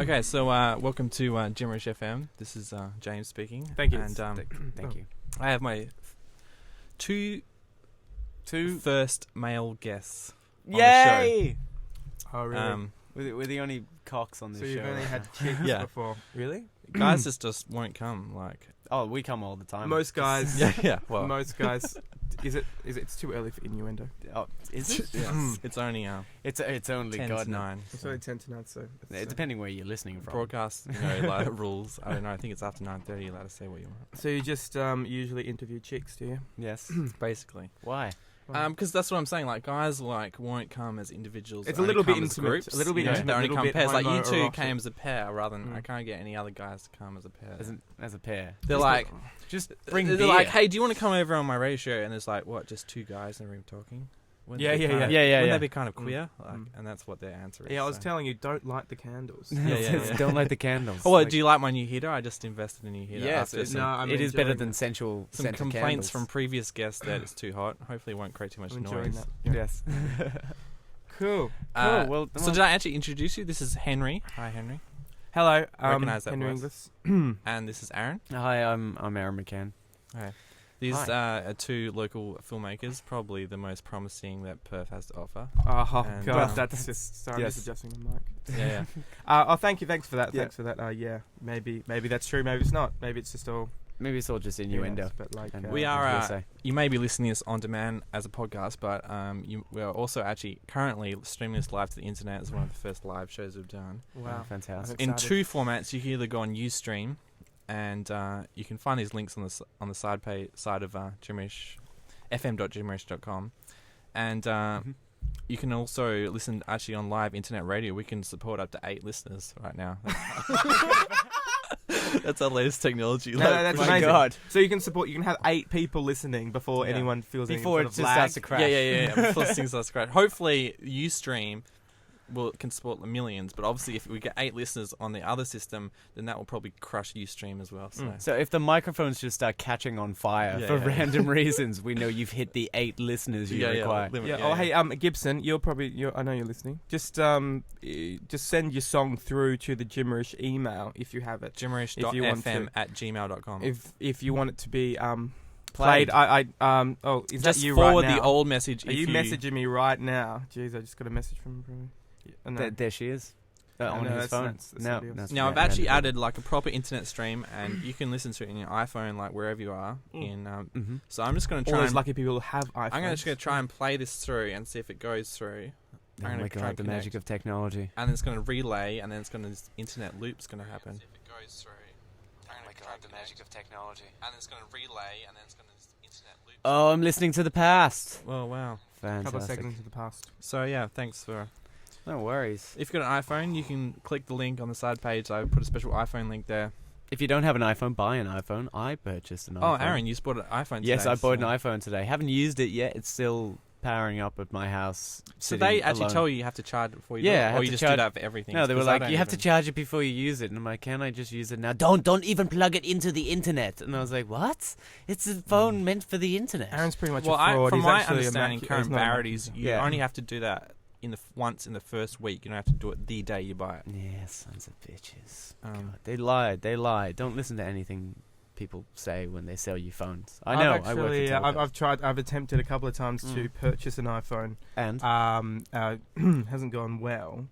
Okay, so welcome to Gimmerish FM. This is James speaking. Thank you. And Thank you. I have my two first male guests on Yay! Oh, really? We're the only cocks on this So show. you've only had chicks Yeah. before? Really? Guys just won't come. Like, Oh, we come all the time. Most guys. yeah. Well, Most guys. It's too early for innuendo. Oh, is it? yes, it's only It's only 10 God to 9. It's only 10 to 9, so... Depending where you're listening from. Broadcast, like rules. I don't know. I think it's after 9:30. You're allowed to say what you want. So you just usually interview chicks, do you? Yes. Basically, Why? because that's what I'm saying. Like, guys won't come as individuals. It's they a little only bit come as intimate. Groups. A little bit You know, intimate, They only a little come bit pairs. Like you two homoerotic. came as a pair, rather than I can't get any other guys to come as a pair. As a pair. They're like, Just bring they're beer. like, hey, do you want to come over on my radio show? And there's like, what, just two guys in the room talking? Wouldn't Yeah, they be yeah, kind of- yeah. Yeah, Wouldn't yeah. they be kind of queer? Like, Mm. and that's what their answer is. Yeah, I was so. telling you, don't light the candles. Yeah. Don't light the candles. Oh, well, do you like my new heater? I just invested in a new heater. Yes, after No, I'm it is better enjoying than that. sensual some scented complaints candles. from previous guests that it's too hot. Hopefully, it won't create too much I'm enjoying noise. that. Yes. Cool. Well, so did I actually introduce you? This is Henry. Hi, Henry. Hello, Recognise that Henry voice. Inglis. And this is Aaron. Hi, I'm Aaron McCann. Okay. These are two local filmmakers, probably the most promising that Perth has to offer. Oh, And, God, that's just... Sorry, I'm yes. just adjusting the mic. Yeah. Thank you. Thanks for that. Yeah. Thanks for that. Yeah, maybe that's true. Maybe it's not. Maybe it's just all Maybe it's all just innuendo. yes, but like And We and are, hearsay. You may be listening to this on demand as a podcast, but we are also actually currently streaming this live to the internet as one of the first live shows we've done. wow. Fantastic. I'm In excited. two formats, you can either go on Ustream, and you can find these links on the side of Gimmerish, fm.gimmerish.com, and you can also listen actually on live internet radio. We can support up to 8 listeners right now. That's our latest technology. No, that's my amazing. God. So you can have 8 people listening before Yeah. anyone feels Before any it sort of just lag. starts to crash. Yeah. Before things start to crash. Hopefully, Ustream can support the millions, but obviously, if we get 8 listeners on the other system, then that will probably crush Ustream as well. So. So if the microphones just start catching on fire Yeah, for yeah. random reasons, we know you've hit the 8 listeners you require. limit, Yeah. Hey, Gibson, I know you're listening. Just send your song through to the Gimmerish email if you have it. If you want to. gimmerish.fm@gmail.com. If you want it to be played, is Just that you forward right now? the old message. Are you messaging me right now? Jeez, I just got a message from him. No. There she is. On no, his that's- phone. that's No, somebody else. that's Now, I've right. actually added like a proper internet stream, and you can listen to it in your iPhone, like wherever you are. So I'm just going to All try. those lucky people who have iPhones. I'm just going to try and play this through and see if it goes through. Oh I'm my gonna try God, and the connect. magic of technology. And then it's going to relay, and then it's going to internet loop's going to happen. If it goes through. Oh my God, the magic of technology. And it's going to relay, and then it's going to internet loop. Oh, I'm listening to the past. Well, wow. a couple of Fantastic. seconds into the past. So yeah, thanks for. No worries. If you've got an iPhone, you can click the link on the side page. I put a special iPhone link there. If you don't have an iPhone, buy an iPhone. I purchased an iPhone. Oh, Aaron, you bought an iPhone today. Yes, I bought an so- iPhone today. Haven't used it yet. It's still powering up at my house. So sitting they actually alone. tell you have to charge it before you do Yeah, I it? have Or you to just charge- do that for everything? No, they were 'Cause I like, don't you have to even- charge it before you use it. And I'm like, can I just use it now? Don't even plug it into the internet. And I was like, what? It's a phone meant for the internet. Aaron's pretty much Well, a fraud. from He's my actually understanding, current he's not parities, you Yeah. only have to do that once in the first week. You don't have to do it the day you buy it. Yeah, sons of bitches. Um, God, they lie. Don't listen to anything people say when they sell you phones. I know. I work for Telco. I've attempted a couple of times to purchase an iPhone. And Hasn't gone well.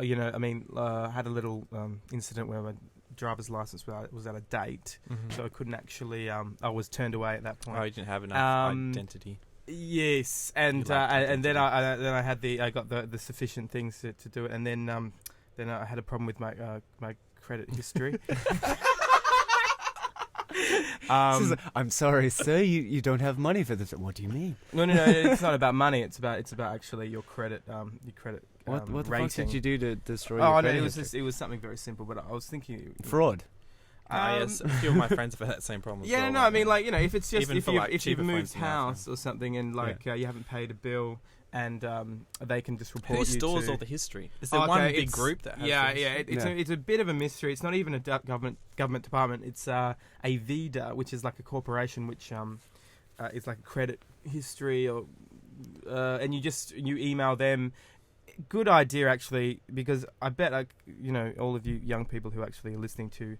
You know, I mean, had a little incident where my driver's license was out of date, so I couldn't actually. I was turned away at that point. Oh, you didn't have enough identity. Yes, and You lacked and then identity. I got the sufficient things to do it, and then I had a problem with my credit history. I'm sorry, sir. You don't have money for this. What do you mean? No, it's not about money. It's about actually your credit. What the rating. fuck did you do to destroy Oh your no, credit it was history? it was something very simple. But I was thinking Fraud. Yes, a few of my friends have had that same problem. as Yeah, well, no, I mean, like, you know, if it's just Even if for, you've, like, if you've cheaper moved phones than iPhone. house or something and like you haven't paid a bill and they can just report Who you stores to all the history? Is there Okay, one big it's- group that has Yeah, this? yeah. It's a bit of a mystery. It's not even a government department. It's a VIDA, which is like a corporation, which is like a credit history, or and you email them. good idea actually, because I bet all of you young people who actually are listening to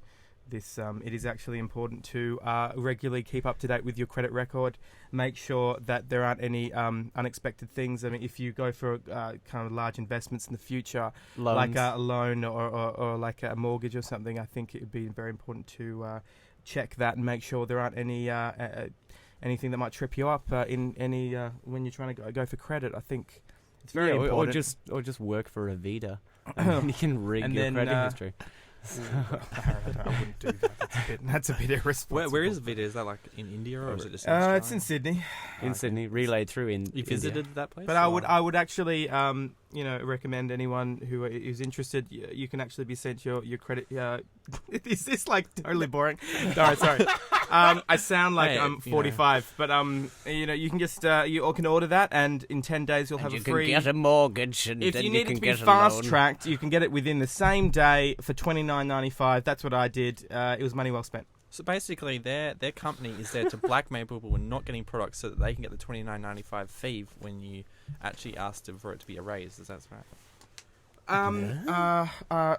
this, it is actually important to regularly keep up to date with your credit record. Make sure that there aren't any unexpected things. I mean, if you go for kind of large investments in the future, Loans. like a loan or like a mortgage or something, I think it would be very important to check that and make sure there aren't any anything that might trip you up in any when you're trying to go for credit. I think it's very important. Or just work for Avida, and then you can rig your credit history. I wouldn't do that. That's a bit irresponsible. Where is Vida? Is that like in India or is it just in it's in Sydney. In Sydney, relayed through in You visited that place? But I would actually recommend anyone who is interested. You can actually be sent your credit. Is this like totally boring? Sorry. I sound like I'm 45, but you can just you all can order that, and in 10 days you'll have a free. You can get a mortgage, and if then you need it to be get fast tracked, you can get it within the same day for $29.95. That's what I did. It was money well spent. So basically, their company is there to blackmail people when not getting products, so that they can get the $29.95 fee when you actually ask for it to be erased. Is that right?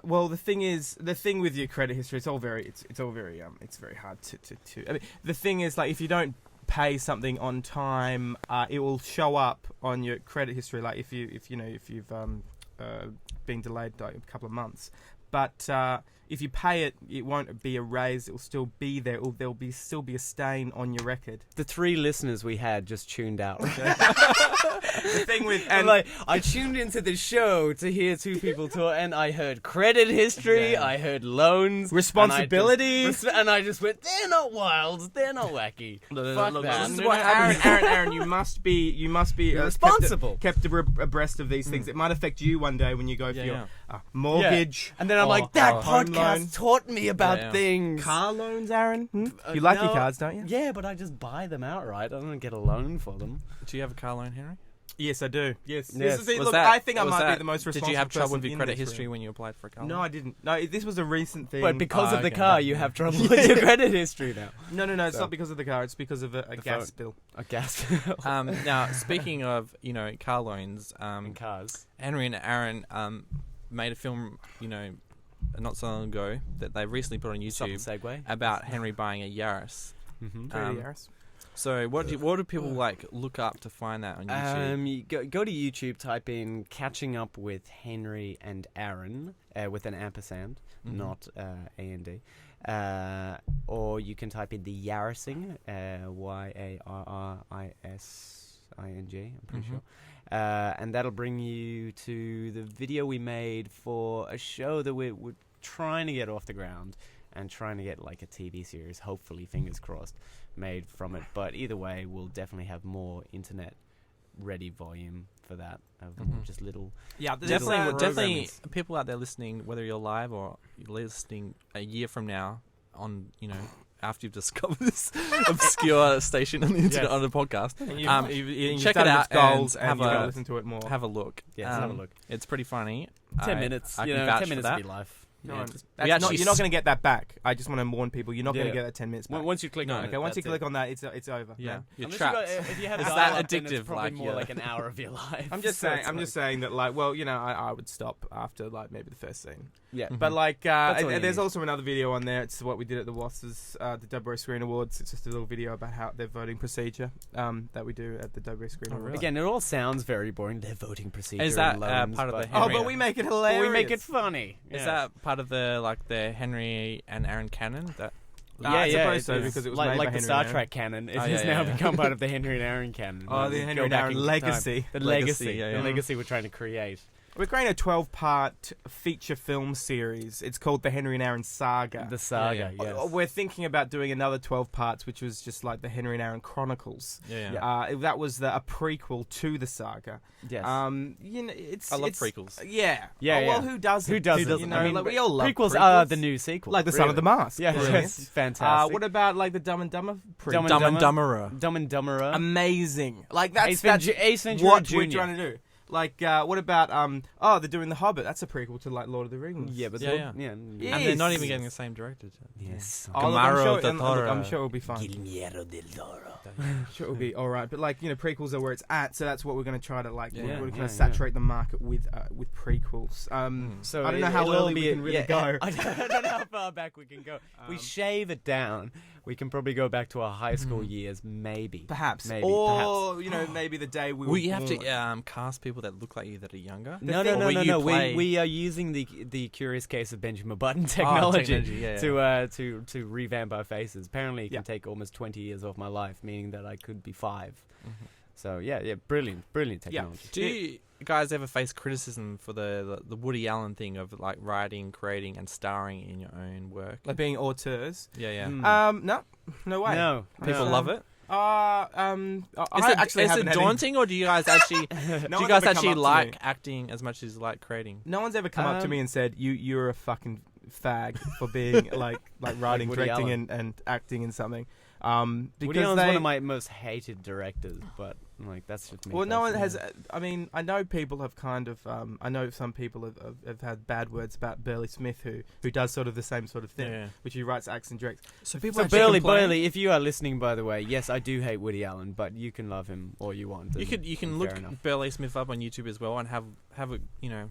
Well, the thing with your credit history, it's very hard to. I mean, the thing is, like, if you don't pay something on time, it will show up on your credit history. Like if you've been delayed like a couple of months, but if you pay it, it won't be erased. It will still be there. There'll still be a stain on your record. The 3 listeners we had just tuned out. The thing with I tuned into the show to hear 2 people talk, and I heard credit history, I heard loans, responsibility, and I just went, they're not wild, they're not wacky. Fuck that. This is what Aaron, you must be responsible, kept abreast of these things. It might affect you one day when you go for your mortgage. And then I'm like, that podcast taught me about things. Car loans, Aaron? You like your cars, don't you? Yeah, but I just buy them outright. I don't get a loan for them. Do you have a car loan, Henry? Yes, I do. Yes. I think I might be the most responsible. Did you have trouble with person your credit history when you applied for a car loan? No, I didn't. No, this was a recent thing. But because of the car, you have trouble with your credit history now. No, it's not because of the car. It's because of a gas bill. A gas bill. Now, speaking of, car loans, and cars, Henry and Aaron made a film, not so long ago that they recently put on YouTube about Henry buying a Yaris. Yaris. So what do people look up to find that on YouTube? You go to YouTube, type in "catching up with Henry and Aaron" with an ampersand, not A-N-D. Or you can type in the Yarising, Yarrising, I'm pretty sure. And that'll bring you to the video we made for a show that we're trying to get off the ground and trying to get like a TV series, hopefully, fingers crossed, made from it. But either way, we'll definitely have more internet-ready volume for that. Just little... Yeah, definitely people out there listening, whether you're live or you're listening a year from now on, after you've discovered this obscure station on the internet on the podcast, check it out and listen to it more. Have a look. Yeah, have a look. It's pretty funny. 10 minutes. I can vouch 10 minutes for of that. your life. No, Yeah. you're not going to get that back. I just want to warn people. You're not going to get that 10 minutes back. Once you click on it. Okay, once you click on that, it's over. Yeah, you're Unless trapped. if you have Is dial-up, that then it's addictive? probably more like an hour of your life. I'm just saying that, I would stop after maybe the first scene. Yeah, but and there's also another video on there. It's what we did at the WASPs, the Dubro Screen Awards. It's just a little video about how their voting procedure that we do at the Dubro Screen Awards. Really? Again, it all sounds very boring. Their voting procedure. Is that loans, part of the? Oh, but we make it hilarious. We make it funny. Is that part of the the Henry and Aaron canon? That I suppose so, because it was made by like the Henry Star and Aaron. Trek canon. It has now become part of the Henry and Aaron canon. Oh, the Henry and Aaron legacy. The legacy. Yeah, yeah. The legacy we're trying to create. We're creating a 12-part feature film series. It's called the Henry and Aaron Saga. The Saga, yes. We're thinking about doing another 12 parts, which was just like the Henry and Aaron Chronicles. Yeah. That was a prequel to the saga. Yes. I love prequels. Yeah. Yeah. Well, who doesn't? Who doesn't? I mean, we all love prequels. Are the new sequel, like the Son of the Mask. Yeah, yes, fantastic. What about like the Dumb and Dumber? Dumb and Dumberer. Dumb and Dumberer. Amazing. Like that's Ace Ventura what Jr. we're trying to do. Like, what about they're doing The Hobbit. That's a prequel to like Lord of the Rings. Yeah, but Yeah. yeah. And they're not even getting the same director. Yes. Oh, look, Guillermo del Toro. I'm sure it'll be fine. Guillermo del Toro. I'm sure it'll be all right. But like, prequels are where it's at, so that's what we're going to try to like. Yeah. We're going to Yeah, saturate the market with prequels. So I don't know how early we can really go. I don't know how far back we can go. We shave it down. We can probably go back to our high school years, maybe. Perhaps. Maybe. Or, maybe the day we were Will you have born. to cast people that look like you that are younger? No. Or will you play- We are using the curious case of Benjamin Button technology, to revamp our faces. Apparently, it can take almost 20 years off my life, meaning that I could be 5. Mhm. So yeah, brilliant technology. Do you guys ever face criticism for the Woody Allen thing of like writing, creating, and starring in your own work? Like being auteurs. Yeah. No way. No, People love it. I actually is haven't it had any- daunting, or do you guys actually No do you one's guys ever come actually up to like me. acting as much as you like creating? No one's ever come up to me and said you're a fucking fag for being like writing, Woody directing, Allen. and acting in something. Because Woody Allen's one of my most hated directors, but like that's just me. Well, no one personally. has. I mean, I know people have kind of. I know some people have had bad words about Burley Smith, who does sort of the same sort of thing, Yeah. which he writes, acts, and directs. So people So actually Burley, if you are listening, by the way, yes, I do hate Woody Allen, but you can love him all you want. You and can fair look enough. Burley Smith up on YouTube as well and have a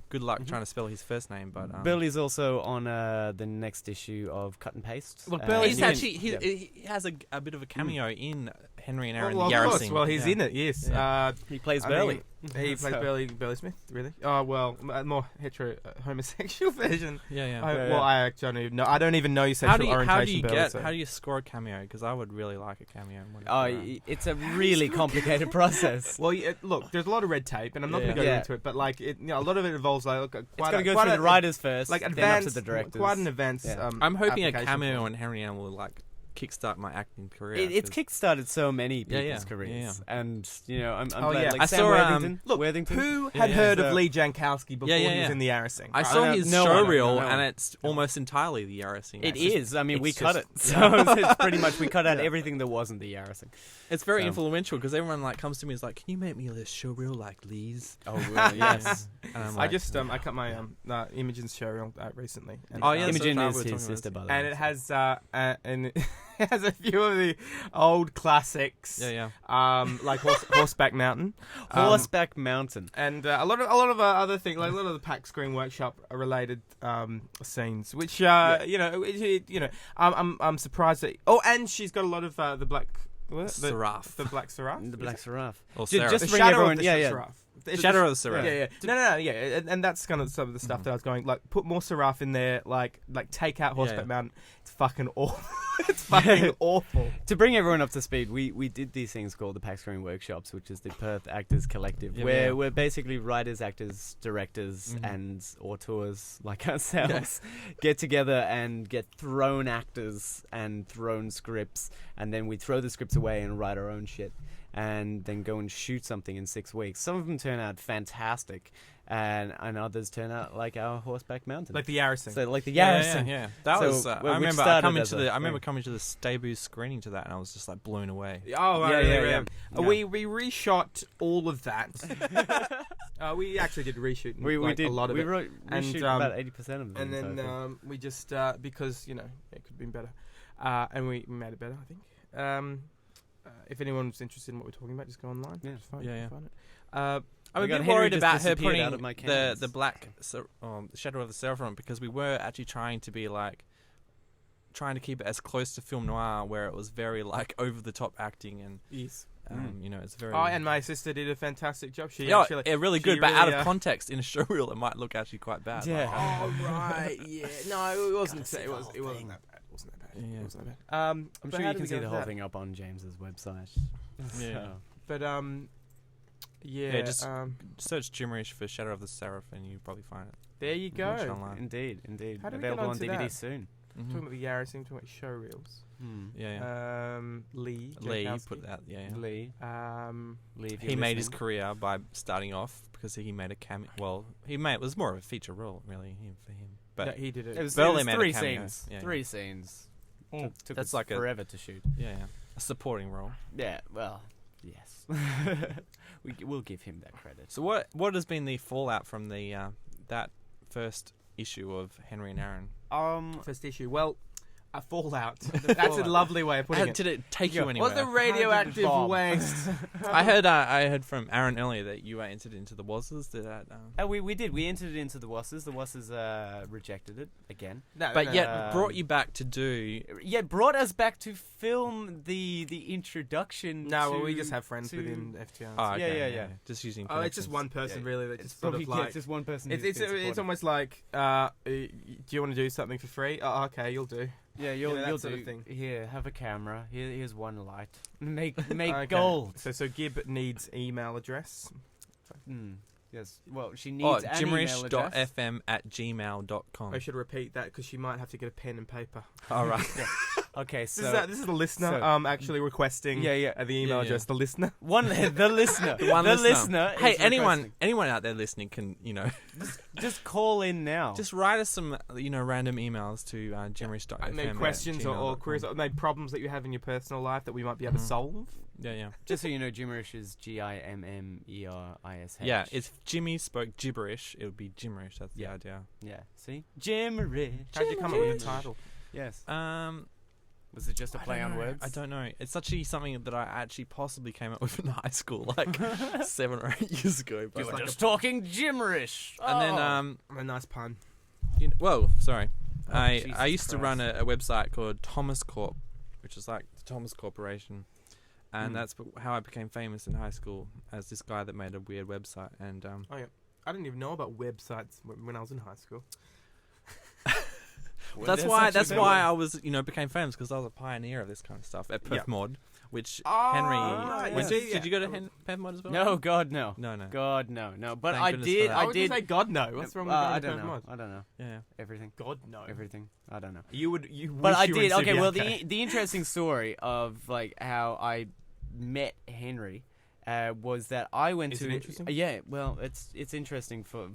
good luck trying to spell his first name. But Burley's also on the next issue of Cut and Paste. Look, Burley's he's actually he has a bit of a cameo in Henry and Aaron Well, the of Yarra course. Scene. Well, he's in it. Yes. Yeah. He plays I Burley. mean, he plays So- Burley Smith. Really? Oh well, a more homosexual version. Yeah. Well, I actually don't even know. I don't even know your How sexual do you orientation. Burley, so- how do you score a cameo? Because I would really like a cameo. It's a really complicated process. Well, look, there's a lot of red tape, and I'm not Yeah. going to go Yeah. into it, but like, a lot of it involves like It's going to go through the writers first, like then up advanced, to the directors. quite an advanced. Yeah. I'm hoping a application cameo for it. on Henry and will like kickstart my acting career. It's 'cause- kickstarted so many Yeah, people's yeah. careers, Yeah. and I'm Oh, glad. yeah. Like I Sam saw, Worthington. Look, Worthington. who Yeah, had yeah. heard So- of Lee Jankowski before Yeah, he yeah, was yeah. in the Yarra Scene? I saw no, his no one, showreel, no one. and it's almost entirely the Yarra Scene. It actually. is. I mean, we It's cut just- it, so it's pretty much we cut out everything that wasn't the Yarrison. It's very So- influential because everyone like comes to me and is like, "Can you make me a showreel like Lee's?" Oh well, yes. And I'm I like, just I cut my Imogen's showreel recently. And, Oh, yeah, that's Imogen what is we were his talking about. sister, by the way. and it has and it has a few of the old classics. yeah. Like Horseback Mountain. Horseback Mountain. And a lot of other things, like a lot of the Pack Screen Workshop related scenes, which I'm surprised that. Oh, and she's got a lot of the black Seraph. the black Seraph. The Black Seraph. Or Ju- Seraph. just The bring shadow everyone. of the Yeah. Seraph. Shadow of the Seraph. Yeah. And that's kind of some of the stuff that I was going like. Put more Seraph in there. Like take out Horseback Yeah. Mountain. It's fucking awful. It's fucking awful. To bring everyone up to speed, we did these things called the Pack Screen Workshops, which is the Perth Actors Collective, Yeah, where yeah. we're basically writers, actors, directors, Mhm. and auteurs like ourselves get together and get thrown actors and thrown scripts, and then we throw the scripts away and write our own shit, and then go and shoot something in 6 weeks. Some of them turn out fantastic, and others turn out like our Horseback Mountain. Like the Yarra Scene. So like the Yeah, Yarra Scene. yeah. That So, was. well, I which remember started coming as to a the. I remember thing. coming to the Stabu screening to that, and I was just like blown away. Oh, right, Yeah. We reshot all of that. We actually did reshoot. We like, did a lot of we it. wrote And, reshoot about 80% of them. And then so far. we just because it could have been better, and we made it better. I think. If anyone's interested in what we're talking about, just go online. Yeah. Just find, Yeah, yeah. find it. I'm We a got bit Henry worried just about her disappeared putting out of my the cans. black Shadow of the Seraph on because we were actually trying to be like trying to keep it as close to film noir where it was very like over the top acting and Yes. it's very. Oh, and my sister did a fantastic job. She yeah, actually. really she good, but out really, of context in a showreel, it might look actually quite bad. Yeah. Like, Oh right, yeah. No, it wasn't. see It the was. whole It wasn't thing. that bad. It wasn't that bad. Yeah. It wasn't that bad. I'm but sure how you did can we see go the with whole that? thing up on James's website. Yeah. So, But yeah. Yeah, just- search Jimmerish for Shadow of the Seraph, and you probably find it. there you Watch it go. online. indeed. How do we get Available on onto DVD that? soon. Mhm. Talking about the Yarra Scene, talking about showreels. Yeah. Lee. Lee Jankowski. put that. Yeah. Lee. Lee. If you're He made his listening. career by starting off because he made a cameo. Well, it was more of a feature role, really, for him. But No, he did it. It was, Burley it was made a 3 cameo. scenes. Yeah, 3 scenes. Took That's us like a- forever to shoot. yeah, a supporting role. Yeah, well, Yes. We'll give him that credit. So what has been the fallout from the that first issue of Henry and Aaron? First issue. Well, a fallout. That's a lovely way of putting it. Did it take you anywhere? What's the radioactive bomb? waste? I heard from Aaron earlier that you entered into the WASs. Did that? We did. We entered into the WASs. The WASs rejected it again. But yet brought you back to do. Yeah, brought us back to film the introduction. No, well, we just have friends within FTR. Oh, okay, Yeah. Just using. Oh, it's just one person really that It's just sort probably of like. it's just one person. It's almost like, do you want to do something for free? Oh, okay, you'll do. Yeah, You know, you'll that do. sort of thing. Here, have a camera. Here's one light. Make Okay. gold. So Gib needs email address. Yes. Well, she needs an email address. jimmerish.fm@gmail.com. I should repeat that because she might have to get a pen and paper. All right. Okay, so This is the listener so- actually requesting yeah. the email Yeah, address. The listener. the listener. The listener. Hey, is anyone requesting. out there listening can Just call in now. just write us some random emails to jimmerish.fm. Maybe questions or queries or maybe problems that you have in your personal life that we might be able to solve. Yeah. Just so you know, Jimmerish is GIMMERISH. Yeah, if Jimmy spoke gibberish, it would be Jimmerish. That's the idea. Yeah. See, Jimmerish. How'd you come up with the title? Yes. Was Was it just a play on words? I don't know. It's actually something that I actually possibly came up with in high school, like 7 or 8 years ago. But You were like just talking gibberish. and then A nice pun. whoa, sorry. Oh, I Jesus used to run a website called Thomas Corp, which is like the Thomas Corporation, and that's how I became famous in high school as this guy that made a weird website. And I didn't even know about websites when I was in high school. that's why I was became famous, because I was a pioneer of this kind of stuff at Perth Mod, which Henry. Did you go to Perth Mod as well? No, God, no. No. God, no. But Thank I goodness did. for that. I I was did. gonna say God no. What's wrong with I going to don't Perth know. Mod? I don't know. Yeah. Everything. God no. Everything. I don't know. You But wish I you were in did. Okay. Well, Subiaco. the interesting story of like how I met Henry was that I went Is to. it interesting? Yeah. Well, it's interesting for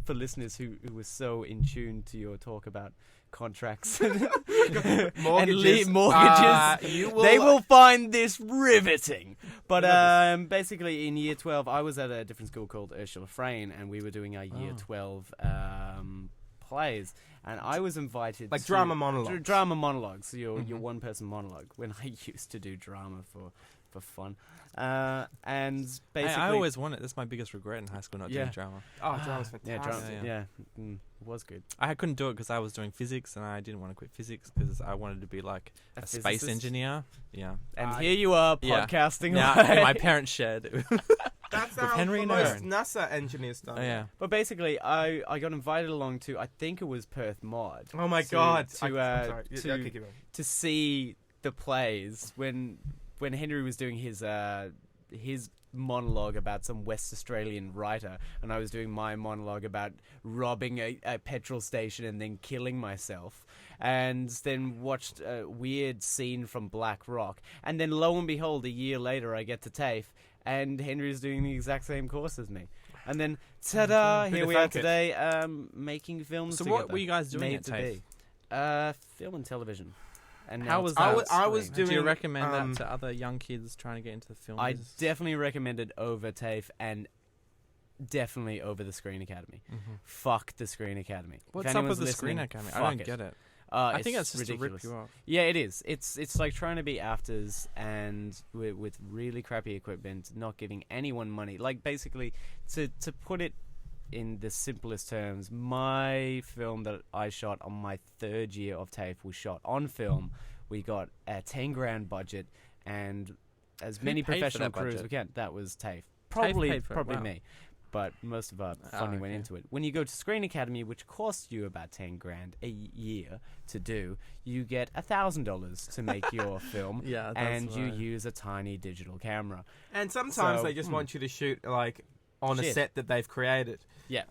listeners who were so in tune to your talk about contracts Mortgages. and mortgages. They will find this riveting. But basically, in year 12, I was at a different school called Ursula Frayne, and we were doing our year 12 plays. And I was invited Like to drama monologues. Drama monologues. So your one-person monologue. When I used to do drama for fun, and basically, I always wanted. That's my biggest regret in high school, not doing drama. Oh, drama's fantastic. yeah, drama, Yeah. it was good. I couldn't do it because I was doing physics, and I didn't want to quit physics because I wanted to be like a space physicist? engineer. Yeah. And here you are Yeah. podcasting. Now away. in my parents' shed. That's With how Henry and most Aaron. NASA engineers done. Oh, yeah. But basically, I got invited along to, I think it was Perth Mod. Oh my to- God. To, I'm sorry. to, Okay, keep going. to see the plays when Henry was doing his monologue about some West Australian writer, and I was doing my monologue about robbing a petrol station and then killing myself, and then watched a weird scene from Black Rock, and then lo and behold, a year later I get to TAFE, and Henry's doing the exact same course as me. And then, ta-da! Who'd Here have we are thunk it? today, making films So together. what were you guys doing Made at to TAFE? be. Film and television. And How now was it's that? on I was screen. doing- Do you recommend um, that to other young kids trying to get into the film? I business? definitely recommend it over TAFE, and definitely over the Screen Academy. Mhm. Fuck the Screen Academy. If What's up anyone's with the Screen listening, Academy? I fuck don't it. get it. I think it's just ridiculous. to rip you off. Yeah, it is. It's like trying to be afters and with really crappy equipment, not giving anyone money. Like basically, to put it in the simplest terms, my film that I shot on my 3rd year of TAFE was shot on film. We got a 10 grand budget and as Who many paid for professional that crews budget? we can. That was TAFE. paid for it, Probably wow. me. But most of our funding went okay. into it. When you go to Screen Academy, which costs you about 10 grand a year to do, you get $1,000 to make your film, Yeah, that's and you right. use a tiny digital camera. And sometimes So, they just want you to shoot like on a Shit. set that they've created. Yeah.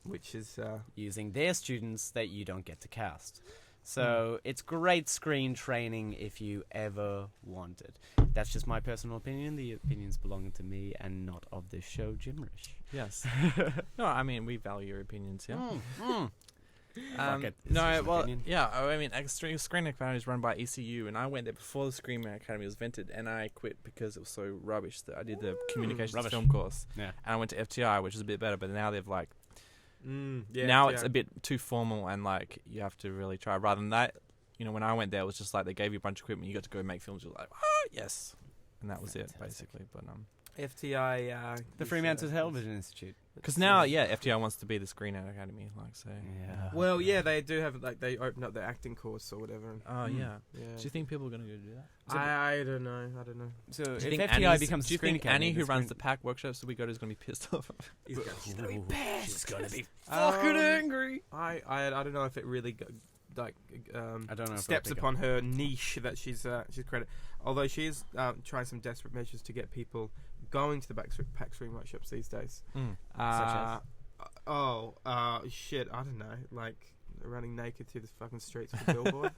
Which is Using their students that you don't get to cast. So it's great screen training if you ever want it. That's just my personal opinion. The opinions belong to me and not of this show, Jimmerish. Yes. No, I mean, we value your opinions, yeah. Fuck it. It's No, just an well, opinion. yeah. I mean, Screen Academy is run by ECU, and I went there before the Screen Academy was invented, and I quit because it was so rubbish that I did the communications Rubbish. film course, Yeah. and I went to FTI, which is a bit better. But now they've like Yeah, now yeah. it's a bit too formal, and like you have to really try. Rather than that, when I went there, it was just like they gave you a bunch of equipment, you got to go make films. You're like, yes, and that was Fantastic. it basically. But FTI. The Fremantle Television Institute. because now, FTI wants to be the Screen Academy, like so. Yeah. Well, yeah, they do have they opened up their acting course or whatever. Oh yeah. Yeah. Do you think people are going to go do that? I don't know. So Do if you think FTI becomes do you Screen think Academy, Annie, who runs the Screen- PAC workshops that we go to, is going to be pissed off? He's gonna be Ooh, she's gonna be fucking angry. I don't know if it really I don't know if steps it'll pick upon her niche that she's credit. Although she is trying some desperate measures to get people going to the PAC Screen workshops these days. Such Shit, I don't know, like running naked through the fucking streets with a billboard.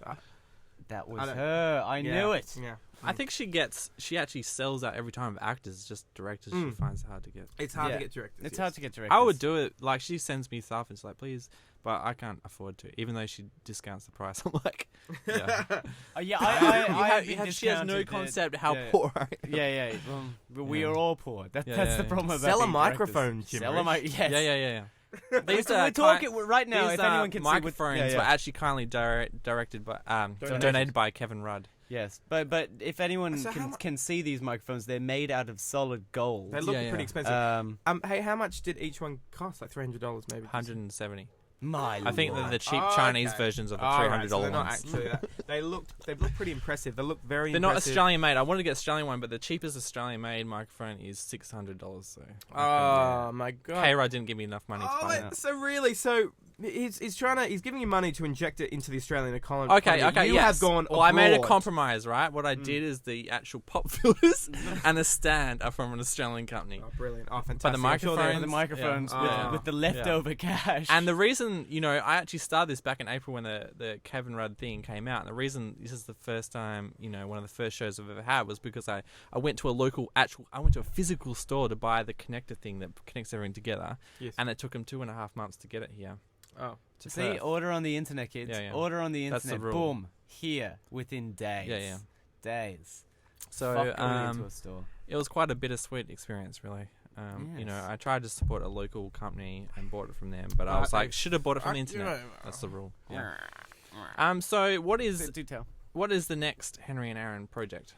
That was I don't- her. I knew it. Yeah, I think she actually sells out every time. Actors, just directors, she finds it hard to get. it's hard Yeah. to get directors. It's yes. hard to get directors. I would do it. Like she sends me stuff, and she's like, "Please," but I can't afford to. Even though she discounts the price, I'm like, yeah. She has no concept how poor I am. Yeah. But we are all poor. That's Yeah. the problem about Sell a being directors. microphone, Jim. Sell a mic. Yes. Yeah. They used to We're talking right now. These If anyone can microphones see, were actually kindly directed by donated by Kevin Rudd. yes, but if anyone So how can see these microphones, they're made out of solid gold. They look Yeah. pretty expensive. Hey, how much did each one cost? Like $300, maybe. 170. My I think lord. they're the cheap Oh, Chinese okay. versions of the All $300 right, so they're not ones. actually that. They look pretty impressive. They look very. They're not impressive. Australian made. I wanted to get Australian one, but the cheapest Australian made microphone is $600. So. Oh my god. K-Rod didn't give me enough money to buy that. So he's giving you money to inject it into the Australian economy. Okay, You yes. have gone. Well, I made a abroad. compromise, right? What I did is the actual pop filters and the stand are from an Australian company. Oh, brilliant! Oh, fantastic! But the I'm sure they're- the microphones with the leftover cash. And the reason, I actually started this back in April when the Kevin Rudd thing came out. And the reason this is the first time, one of the first shows I've ever had was because I went to I went to a physical store to buy the connector thing that connects everything together. Yes. And it took them 2.5 months to get it here. Oh, To See, Perth. order on the internet, kids. Yeah. Order on the That's the internet. rule. Boom, here within days. Yeah. Days. So Fuck going into a store. it was quite a bittersweet experience, really. Yes. I tried to support a local company and bought it from them, but I was like, should have bought it from the internet. That's the rule. Yeah. So what Do tell. is the next Henry and Aaron project?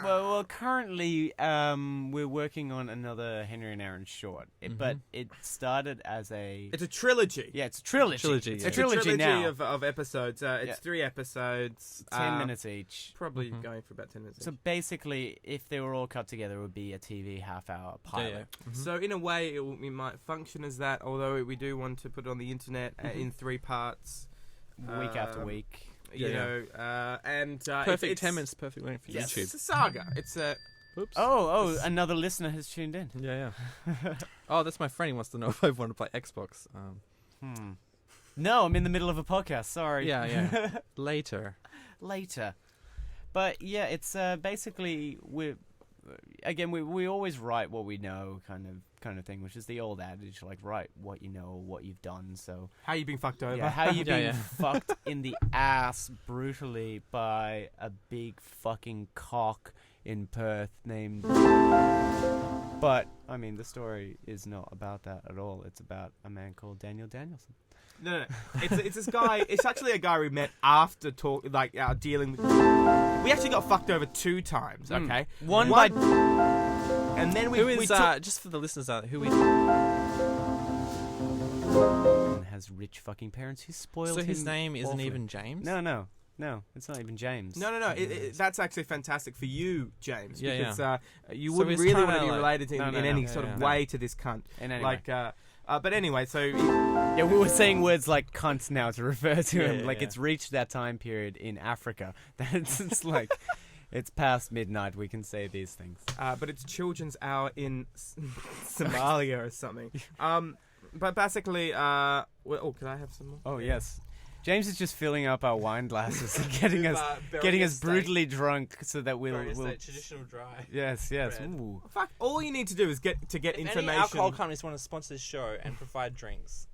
Well, currently, we're working on another Henry and Aaron short, but it started as a. it's a trilogy. Yeah, it's a trilogy. Trilogy, It's yeah. a trilogy now. of episodes. It's Yeah. 3 episodes. 10 minutes each. Probably going for about 10 minutes. So basically, if they were all cut together, it would be a TV half-hour pilot. So in a way, it might function as that. Although we do want to put it on the internet in 3 parts, Week after week. Perfect it's 10 minutes, perfect length for Yes, YouTube. it's a saga. It's a. Oops. Oh, another listener has tuned in. Yeah. Oh, that's my friend. He wants to know if I want to play Xbox. No, I'm in the middle of a podcast. Sorry. Yeah. Later. But yeah, it's basically we always write what we know, kind of thing, which is the old adage, like write what you know, what you've done. So How you being fucked over? yeah, how you being Yeah. fucked in the ass brutally by a big fucking cock in Perth named. But I mean, the story is not about that at all. It's about a man called Daniel Danielson. No. It's this guy. It's actually a guy we met after dealing with. We actually got fucked over 2 times. Okay, One by. and then Who we is, took. just for the listeners out there, who is... And has rich fucking parents who spoiled So his him name isn't awfully. even James? No, it's not even James. No. That's actually fantastic for you, James. Yeah, because you So wouldn't he's really trying want to to, be like- related in No, any no, sort of yeah. way to this cunt. And anyway. Like, but anyway, so Yeah, we were saying words like cunt now to refer to him. Yeah, like yeah. it's reached that time period in Africa that it's like it's past midnight. We can say these things. but it's Children's Hour in Somalia or something. But basically, can I have some more? Oh yes, James is just filling up our wine glasses and getting us Burying a steak. brutally drunk so that we'll. traditional dry. Yes. bread. Ooh. Fuck! All you need to do is get If information. any alcohol companies want to sponsor this show and provide drinks,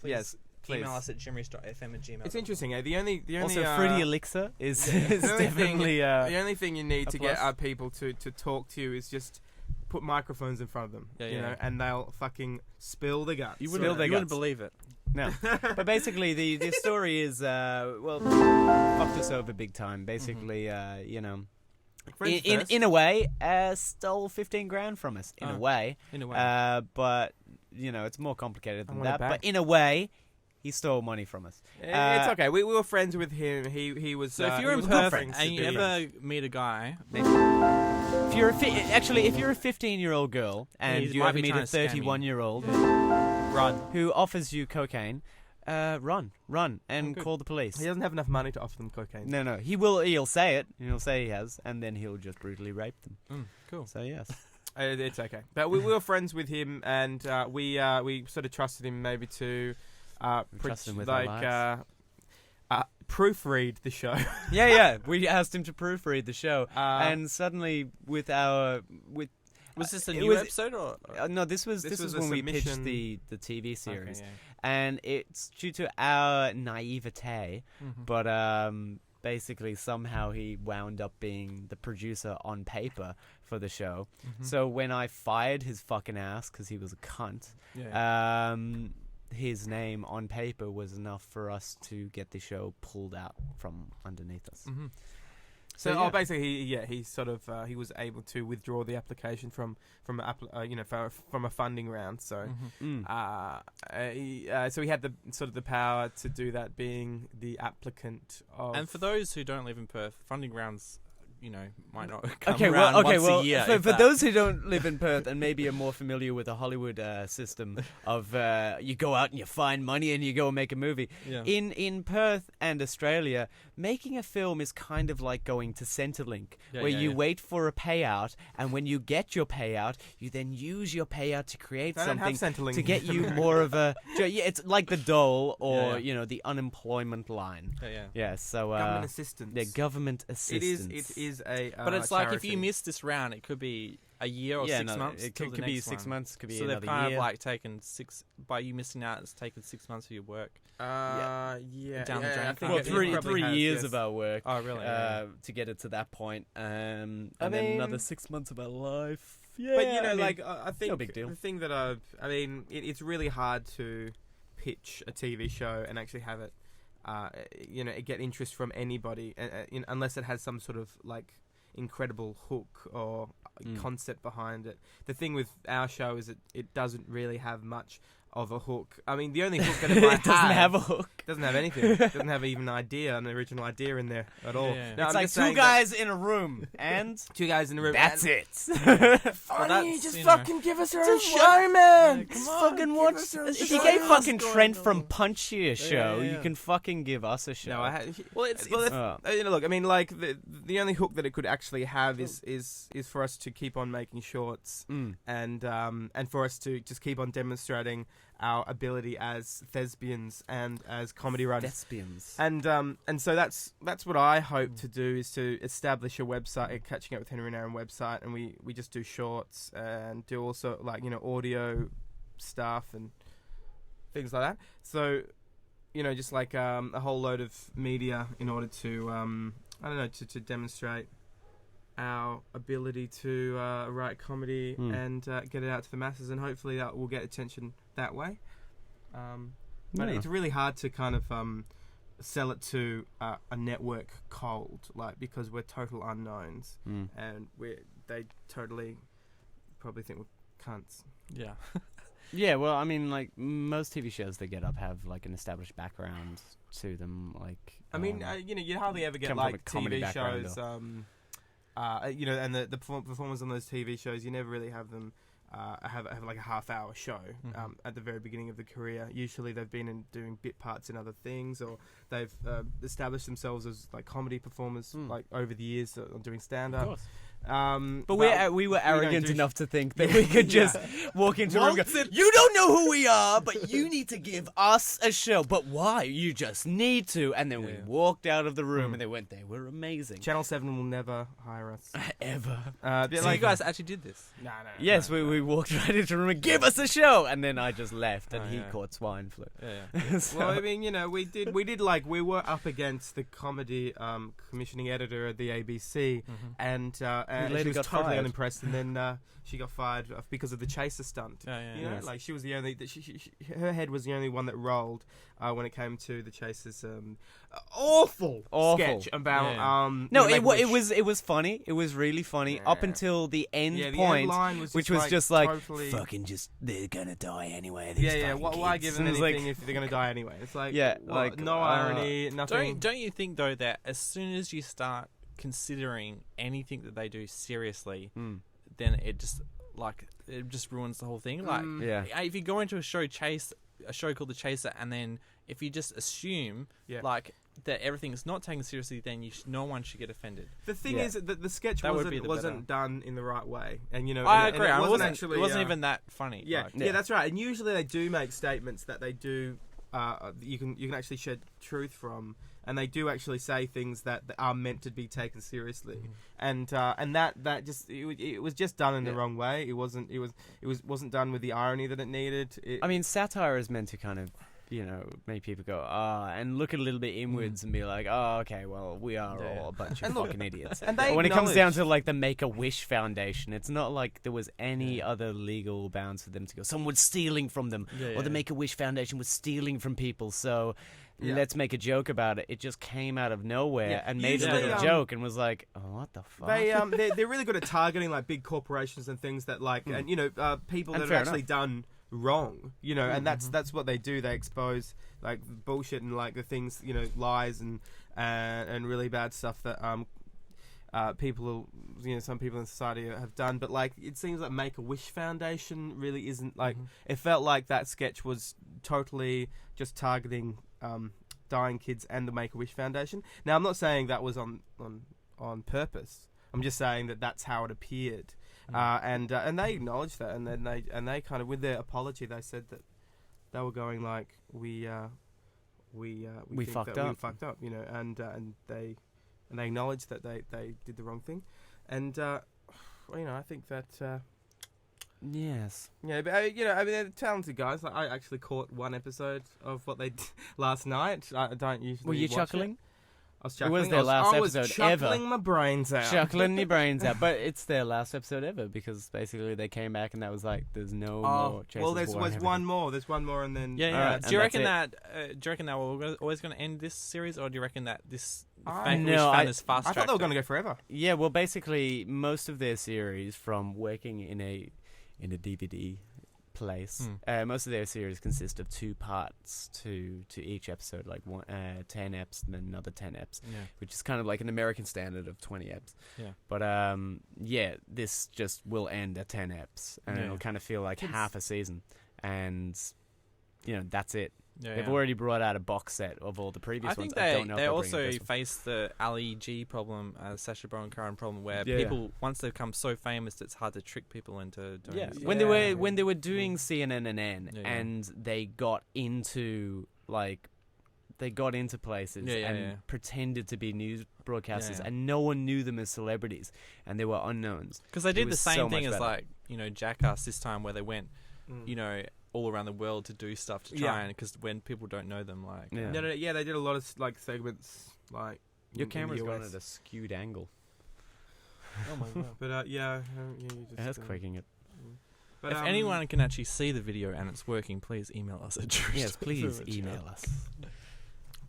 please, Yes, please. email us at jimmerish.fm@gmail.com. It's interesting. The only Also, fruity elixir is definitely the only thing you need a to get plus. our people to talk to you is just put microphones in front of them, Yeah, you yeah. know, and they'll fucking spill the guts. You Spill their wouldn't guts. believe it. no. But basically, the story is fucked us over big time. Basically, you know, Friends in first. a way, stole 15 grand from us. In a way, In a way. but you know, it's more complicated I than want it that. back. But in a way, he stole money from us. It's okay. We were friends with him. He was. So if he you're in was Perth friends to and you be ever friends. meet a guy, If you're if you're a 15-year-old girl and he you might ever be meet a trying to scam you. 31-year-old run. who offers you cocaine, run, and good. call the police. He doesn't have enough money to offer them cocaine. No, he'll say it. He'll say he has, and then he'll just brutally rape them. Cool. So yes, It's okay. But we were friends with him, and we sort of trusted him maybe to trusted him with our lives. proofread the show. yeah. We asked him to proofread the show, And and suddenly with Was this a it new was- episode or? no, this was This was a when we pitched submission. the TV series, Okay, and it's due to our naivete. yeah. Mhm. But basically somehow he wound up being the producer on paper for the show. Mhm. So when I fired his fucking ass because he was a cunt, Yeah. his name on paper was enough for us to get the show pulled out from underneath us. Mhm. So, yeah. basically, he sort of he was able to withdraw the application from a funding round. So, Mhm. so he had the sort of the power to do that, being the applicant of. And for those who don't live in Perth, funding rounds, might not come Okay, around well, once a year. for if that. those who don't live in Perth and maybe are more familiar with the Hollywood system of you go out and you find money and you go and make a movie. Yeah. In Perth and Australia, making a film is kind of like going to Centrelink, where you wait for a payout, and when you get your payout, you then use your payout to create They don't have something Centrelink to get in you America. more of a... Yeah, it's like the dole or, Yeah. the unemployment line. Yeah. Yeah, so... government assistance. the government assistance. It is a. But it's like if charity. you miss this round, it could be a year or 6 months. It till could the be next 6 one. months, could be So another they've kind year. of like taken by you missing out. It's taken 6 months of your work. Yeah. Down the drain. I think Well, it three probably has, years yes. of our work Oh, really? to get it to that point, and I then mean- another 6 months of our life. Yeah, But I mean, I think no big deal. the thing that it's really hard to pitch a TV show and actually have it, get interest from anybody, unless it has some sort of like incredible hook or concept behind it. The thing with our show is it doesn't really have much of a hook. I mean, the only hook that it might it doesn't have a hook. doesn't have anything. It doesn't have even an original idea in there at all. Yeah. No, It's I'm like just two saying that- guys in a room, and two guys in the room. that's and- it. Funny, that's, just you know- fucking give us our own Just show, man. Just Come on, fucking give watch. us our own If show. you gave What's fucking going Trent on? from Punchy a show, yeah. you can fucking give us a show. No, I had. Well, it's Look, I mean, like the only hook that it could actually have is for us to keep on making shorts and for us to just keep on demonstrating our ability as thespians and as comedy writers. Thespians. And so that's what I hope to do, is to establish a website, catching up with Henry and Aaron website, and we just do shorts and do also like audio stuff and things like that. So just like a whole load of media in order to to demonstrate our ability to write comedy and get it out to the masses, and hopefully that will get attention that way. But Yeah. it's really hard to kind of sell it to a network cold, like, because we're total unknowns and they totally probably think we're cunts. yeah. Yeah, well, I mean, like, most TV shows that get up have, like, an established background to them, like... I mean, you hardly ever get come from a like comedy TV background shows, and the performers on those TV shows, you never really have them have like a half-hour show at the very beginning of the career. Usually, they've been doing bit parts in other things, or they've established themselves as like comedy performers, like over the years, doing stand-up. But we were arrogant enough to think that we could just walk into a room and go, Waltz you don't know who we are, but you need to give us a show. But why? You just need to. And then we walked out of the room and they were amazing. Channel 7 will never hire us. Ever. So you guys actually did this? No. Yes, we walked right into the room and give us a show. And then I just left and he yeah. caught swine flu. Yeah. So- Well, I mean, we did we were up against the comedy commissioning editor at the ABC, and later she was got totally fired. unimpressed, and then she got fired because of the chaser stunt. Yeah. Like she was the only her head was the only one that rolled when it came to the chasers. Awful sketch about No, it was funny. It was really funny up Yeah. until the end the point, end line was which just was just like totally, fucking just they're gonna die anyway. These yeah. fucking Why kids. give them And it's anything like, if they're gonna die anyway? It's like no uh, irony, nothing. Don't you think though that as soon as you start considering anything that they do seriously, then it just ruins the whole thing. Like, yeah. if you go into a show called The Chaser, and then if you just assume like that everything's not taken seriously, then no one should get offended. The thing is that the sketch That would be wasn't done in the right way, and I agree. And It wasn't even that funny. Yeah, like, yeah, that's right. And usually they do make statements that they do. You can actually shed truth from, and they do actually say things that are meant to be taken seriously. And that just it was just done in the wrong way. It wasn't done with the irony that it needed. I mean, satire is meant to kind of, make people go, and look a little bit inwards and be like, oh, okay, well, we are all a bunch of fucking idiots. And but when it comes down to, like, the Make-A-Wish Foundation, it's not like there was any other legal bounds for them to go, someone was stealing from them, or the Make-A-Wish Foundation was stealing from people, so let's make a joke about it. It just came out of nowhere and made a little joke and was like, oh, what the fuck? They're really good at targeting, like, big corporations and things that, like, and, people that have actually done wrong, and that's what they do. They expose like bullshit and like the things, lies and really bad stuff that people, some people in society have done. But like, it seems like Make-A-Wish Foundation really isn't like. It felt like that sketch was totally just targeting dying kids and the Make-A-Wish Foundation. Now, I'm not saying that was on purpose. I'm just saying that that's how it appeared. And they acknowledged that, and then they kind of, with their apology, they said that they were going like we fucked up, and they acknowledged that they did the wrong thing, and I think that yes, but they're talented guys. Like, I actually caught one episode of what they did last night. I don't usually. Were you watch chuckling? It. I was chuckling. It was their last I was episode ever. chuckling my brains out. Chuckling your brains out. But it's their last episode ever because basically they came back and that was like, there's no more Chasers. Well, there's one more. There's one more, and then Yeah. Right, Do you and reckon that's that we're always going to end this series, or do you reckon that this I is fast I thought they were going to go forever. Yeah, well, basically, most of their series, from working in a DVD place, most of their series consist of 2 parts to each episode, like 10 eps and then another 10 eps, which is kind of like an American standard of 20 eps. Yeah. But this just will end at 10 eps, and it'll kind of feel like half a season, and that's it. They've already brought out a box set of all the previous ones. I don't know they if they'll also bring this one. face the Ali G problem, Sacha Baron Cohen problem, where people, once they become so famous, it's hard to trick people into doing this. When they were doing CNN and N, and they got into places and pretended to be news broadcasters, and no one knew them as celebrities, and they were unknowns. Because they did the same thing as better. Jackass this time, where they went, all around the world to do stuff to try and, because when people don't know them, like they did a lot of like segments, like your in camera's the gone US. at a skewed angle. Oh my god! But you just, That's quaking it. But, if anyone can actually see the video and it's working, please email us at Yes, please email us.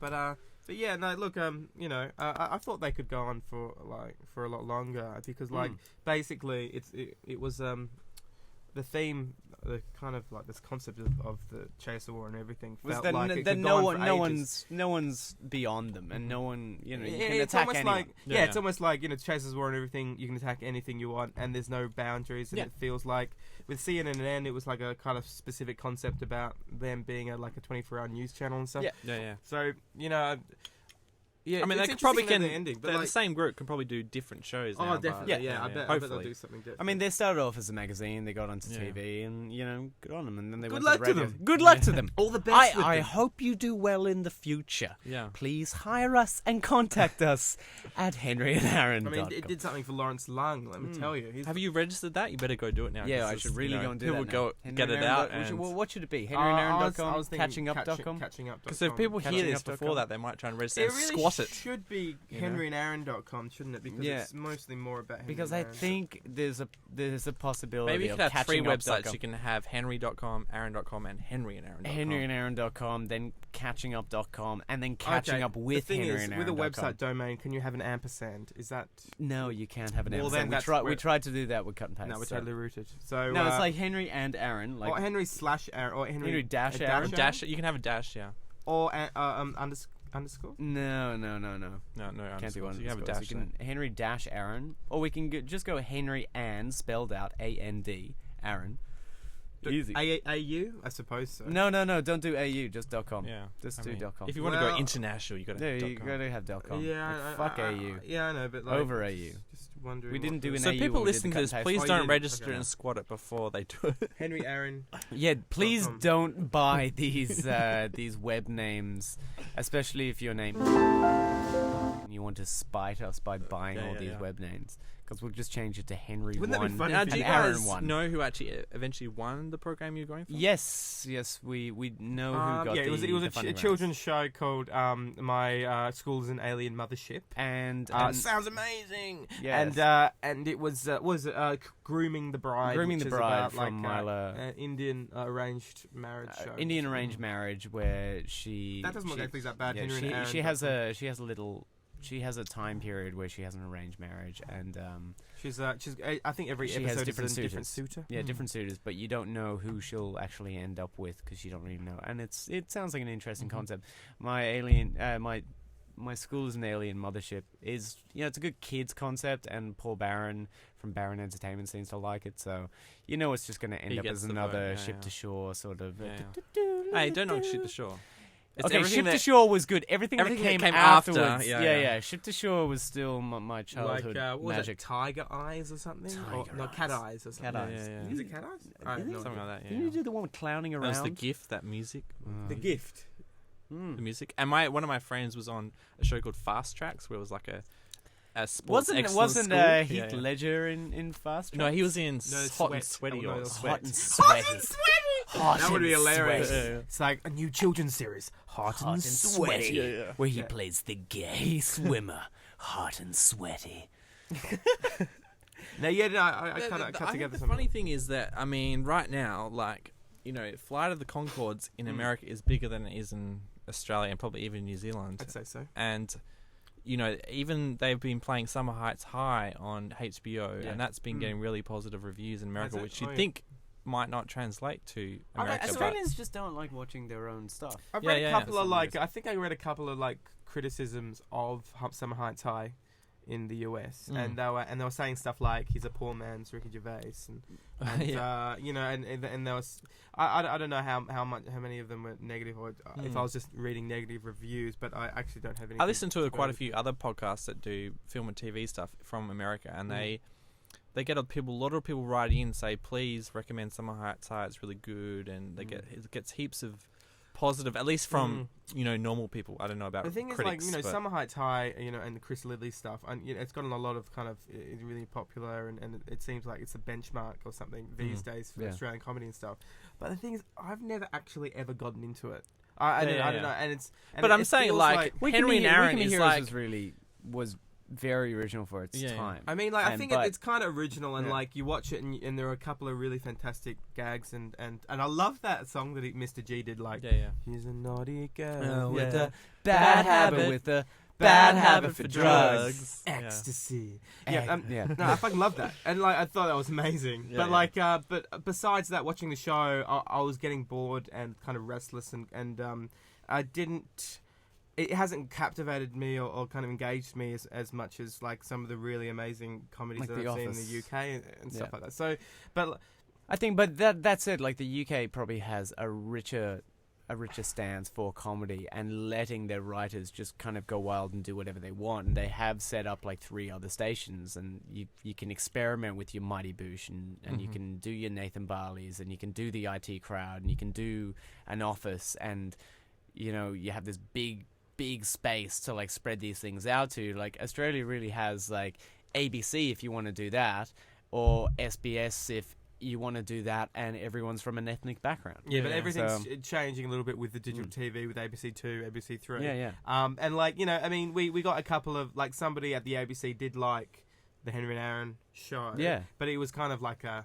But yeah, no. Look, I thought they could go on for a lot longer because basically it was the theme, the kind of like this concept of the Chaser War and everything felt like it could go on for ages. no one's beyond them, and no one you can it's attack almost anyone. like it's almost like Chaser's War and everything. You can attack anything you want, and there's no boundaries. And it feels like with CNN and N, it was like a kind of specific concept about them being like a 24-hour news channel and stuff. Yeah. So Yeah, I mean, it's they could probably interesting can. that they're ending, but the like, same group can probably do different shows. oh, now, definitely. but, Yeah, I bet hopefully. they'll do something different. I mean, they started off as a magazine. They got onto Yeah. TV, and good on them. And then they Good went luck to to the radio. them. Good luck to them. all the best. I hope you do well in the future. Yeah. Please hire us and contact us at henryandaaron.com. I mean, it did something for Lawrence Lung. Let me tell you. Have you registered that? You better go do it now. Yeah, 'cause I it's, should really go and do people that. go now. get it out. And What should it be? I henryandaaron.com, was thinking catchingup.com. catchingup.com. because if people hear this Catchingup.com. before that, they might try and register It and really squash it. should be you know? henryandaaron.com, shouldn't it? Because Yeah. it's mostly more about Henry Because and I Aaron. think there's a possibility Maybe you of could have 3 catchingup.com. websites. You can have henry.com, aaron.com, and henryandaaron.com. henryandaaron.com, then catchingup.com, and then catching up with the thing Henry is, and with a Aaron.com. website domain, can you have an ampersand? Is that No, you can't have an Well, ampersand. then We, that's we where- tried to do that with cut and paste. no? We're so- totally rooted. So No, it's like Henry and Aaron. or Like Henry/Aaron or Henry, Henry dash a Aaron? Dash. You can have a dash. Yeah. or underscore. no. No. Can't do one. You have a dash. You can Henry dash Aaron, or we can just go Henry and spelled out AND Aaron. Easy. AU, I suppose so. No. Don't do AU. Just .com. Yeah. Just I do mean, .com. If you want to go Well, international, you got to. No, you gotta have .com. Yeah, Like, fuck AU. Yeah, I know, but like, Over AU. Just wondering. We didn't do an So AU people when we did listening the to this, cut and please paste. Oh, you don't didn't? register Okay. and squat it before they do it. Henry Aaron. Yeah, please .com. don't buy these these web names, especially if your name. You want to spite us by buying all these web names, because we'll just change it to Henry Wouldn't that be 1 funny Now, if do you and Aaron guys 1. know who actually eventually won the program you're going for? Yes, we know who got yeah, it was the a funding rounds. children's show called My School is an Alien Mothership. and Sounds amazing. Yes. And it was Grooming the Bride. Grooming which the is Bride about, from like, Mila. Indian arranged marriage show. Indian arranged marriage, where she That doesn't look like that bad. yeah, Henry and Aaron. she has a little. She has a time period where she has an arranged marriage, and She's I think every she has episode different is a different suitors. suitor. Yeah, different suitors, but you don't know who she'll actually end up with because you don't really know. And it sounds like an interesting concept. My school is an alien mothership is it's a good kids concept, and Paul Barron from Barron Entertainment seems to like it. So it's just going to end He up gets as the another vote, ship to shore sort of. Hey, don't knock Ship to Shore. It's Okay, everything Ship to that- Shore was good. Everything that everything that came came after, afterwards. yeah. Ship to Shore was still my childhood Like what was magic. it, Tiger Eyes or something? Tiger Cat Eyes. Eyes or something. Cat Eyes. Yeah. Is it Cat Eyes? I have no Something idea. like that. Didn't you do the one with clowning That around? was the gift, that music, The Gift. the music. And one of my friends was on a show called Fast Tracks, where it was like a sports Wasn't excellence school. Heath Yeah. Ledger in Fast No, Tracks? he was in Hot and Sweat. Sweaty Oh, or no, Sweat. Hot and Sweaty. Hot That would be and hilarious. Sweaty. Yeah. It's like a new children's series, Hot and Sweaty. Yeah. Where he plays the gay swimmer. Hot and sweaty. No, I cut I together think the something. funny thing is that, I mean, right now, like, Flight of the Conchords in America is bigger than it is in Australia and probably even New Zealand. I'd say so. And, even they've been playing Summer Heights High on HBO, Yeah. and that's been getting really positive reviews in America, Has it? which you'd Oh, yeah. think might not translate to America. but Australians just don't like watching their own stuff. I've Yeah, read yeah, a yeah. couple of I think I read a couple of criticisms of Summer Heights High in the US, and they were saying stuff like he's a poor man's Ricky Gervais, and and there was I don't know how many of them were negative, or if I was just reading negative reviews, but I actually don't have any. I listened to quite a few other podcasts that do film and TV stuff from America, and they get a lot of people write in and say, please recommend Summer Heights High, it's really good, and it gets heaps of positive, at least from normal people. I don't know about the thing critics, is, but Summer Heights High, and the Chris Lidley stuff, and it's gotten a lot of kind of it's really popular, and it seems like it's a benchmark or something these days for Australian comedy and stuff. But the thing is, I've never actually ever gotten into it. I don't know, and it's. But I'm saying, like, Henry and Aaron is like was very original for its Yeah. time. I mean, I think but- it's kind of original, and you watch it, and there are a couple of really fantastic gags, and I love that song that Mr. G did. Like, he's a naughty girl with a bad habit, with a bad habit for drugs. ecstasy. Yeah. No, I fucking love that, and I thought that was amazing. Yeah, but yeah. but besides that, watching the show, I was getting bored and kind of restless, and I didn't. It hasn't captivated me or kind of engaged me as much as like some of the really amazing comedies that I've seen in the UK and stuff like that. So, but I think, but that said, like the UK probably has a richer a richer stance for comedy and letting their writers just kind of go wild and do whatever they want. And they have set up like 3 other stations, and you can experiment with your Mighty Boosh, and you can do your Nathan Barley's, and you can do the IT Crowd, and you can do an Office, and you know, you have this big space to like spread these things out to. Like Australia really has like ABC if you want to do that, or SBS if you want to do that, and everyone's from an ethnic background. Yeah, but everything's changing a little bit with the digital TV, with ABC2, ABC3. Yeah. And like, you know, I mean, we got a couple of, like, somebody at the ABC did like the Henry and Aaron show. Yeah. But it was kind of like I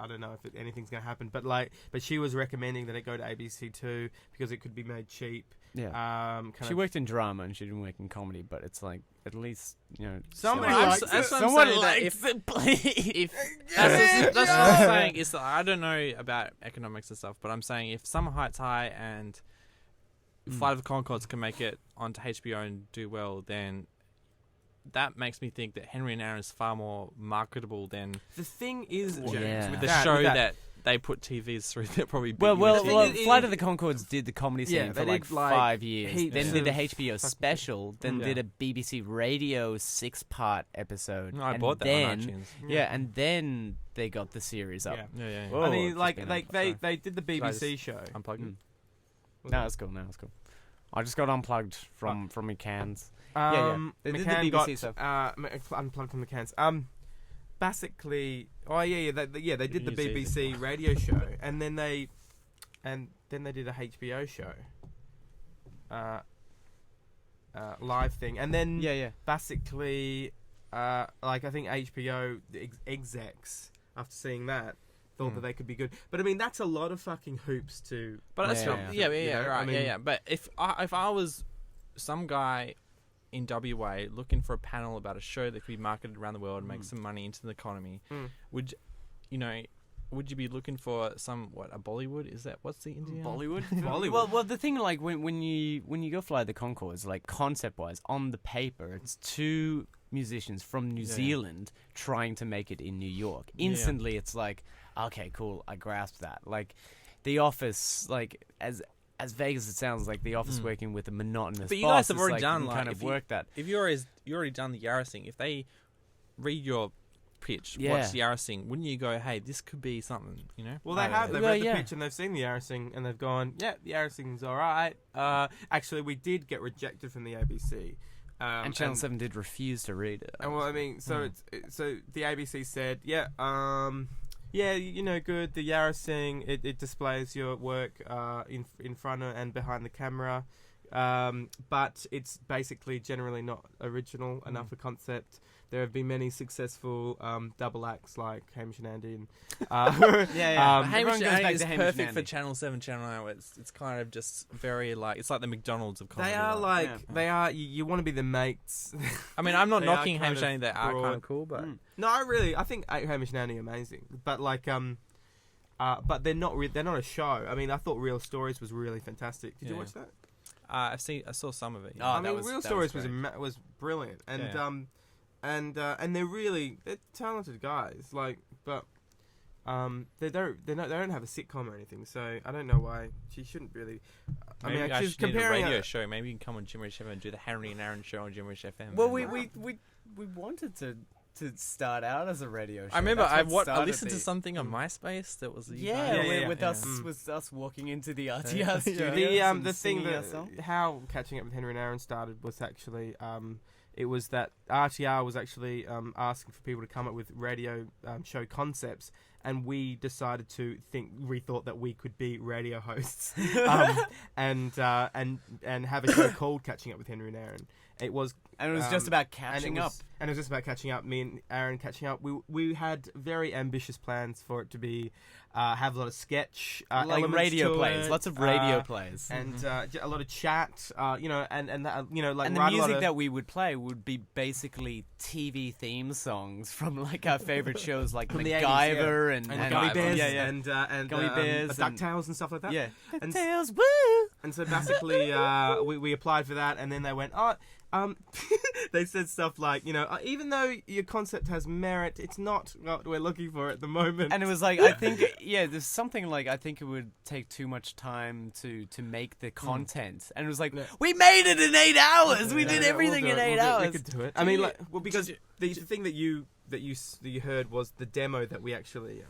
don't know if anything's going to happen, but she was recommending that it go to ABC2 because it could be made cheap. Yeah. She worked in drama and she didn't work in comedy, but it's like, at least, you know, somebody likes it. Someone likes it, please. That's what I'm saying. Is that I don't know about economics and stuff, but I'm saying if Summer Heights High and Flight of the Conchords can make it onto HBO and do well, then that makes me think that Henry and Aaron is far more marketable than the thing is, James, with the show that they put TVs through. They're probably well, Flight of the Conchords did the comedy scene for like 5 years. Then did the HBO special. Then did a BBC Radio 6-part episode. No, I bought that on iTunes. Yeah, and then they got the series up. Yeah. Whoa, I mean, like they did the BBC show. Unplugged. No, it's cool. I just got unplugged from my cans. They did the BBC got, stuff. Unplugged from the cans. Basically, they did the BBC radio show, and then they did a HBO show, live thing, and then basically, like I think HBO execs after seeing that thought that they could be good, but I mean that's a lot of fucking hoops to. But that's right. But if I was some guy in WA looking for a panel about a show that could be marketed around the world and make some money into the economy, would you be looking for a Bollywood? Is that what's the Indian Bollywood? Bollywood. Well, the thing, like when you go Fly the Conchords, like concept wise on the paper, it's 2 musicians from New Zealand trying to make it in New York. Instantly, it's like, okay, cool, I grasp that. Like The Office, like as vague as it sounds, like The Office working with a monotonous but you boss, guys have already done kind of work that. If you already done the Yarra thing, if they read your pitch, watch the Yarra thing, wouldn't you go, hey, this could be something, you know? Well, they have. They've read the pitch and they've seen the Yarra thing and they've gone, yeah, the Yarra thing's all right. Actually, we did get rejected from the ABC. And Channel 7 did refuse to read it. And well, I mean, so the ABC said, yeah, you know, good. The Yarra thing, it displays your work in front of and behind the camera, but it's basically generally not original enough a concept. There have been many successful double acts like Hamish and Andy. And, Hamish and Andy is perfect for Channel 7, Channel 9. It's kind of just very like, it's like the McDonald's of comedy. They are they are, you want to be the mates. I mean, I'm not knocking Hamish and Andy, they are kind of cool, but... No, I think Hamish and Andy are amazing. But like, but they're not a show. I mean, I thought Real Stories was really fantastic. Did you watch that? I saw some of it. I mean, Real Stories was brilliant. And and they're talented guys, like, but they don't have a sitcom or anything, so I don't know why she shouldn't really. Maybe I should need a radio show. Maybe you can come on Jimmerish FM and do the Henry and Aaron show on Jimmerish FM. Well, we wanted to start out as a radio show. I remember I listened to something on MySpace that was with us walking into the RTR studio. The thing how Catching Up with Henry and Aaron started was actually it was that RTR was actually asking for people to come up with radio show concepts, and we decided to thought that we could be radio hosts and have a show called Catching Up with Henry and Aaron. It was just about catching up. And it was just about catching up. Me and Aaron catching up. We had very ambitious plans for it to be have a lot of sketch, like radio plays, lots of radio plays, and a lot of chat. You know, and like, and the music that we would play would be basically TV theme songs from like our favorite shows, like MacGyver and Gummy Bears, and Gummy Bears, DuckTales and stuff like that. Yeah, and DuckTales, woo! And so basically, we applied for that, and then they went, oh. They said stuff like, even though your concept has merit, it's not what we're looking for at the moment. And it was like, I think, there's something like, I think it would take too much time to make the content. And it was like, we made it in 8 hours. We did everything in 8 hours. We could do it. I mean, because the thing that you heard was the demo that we actually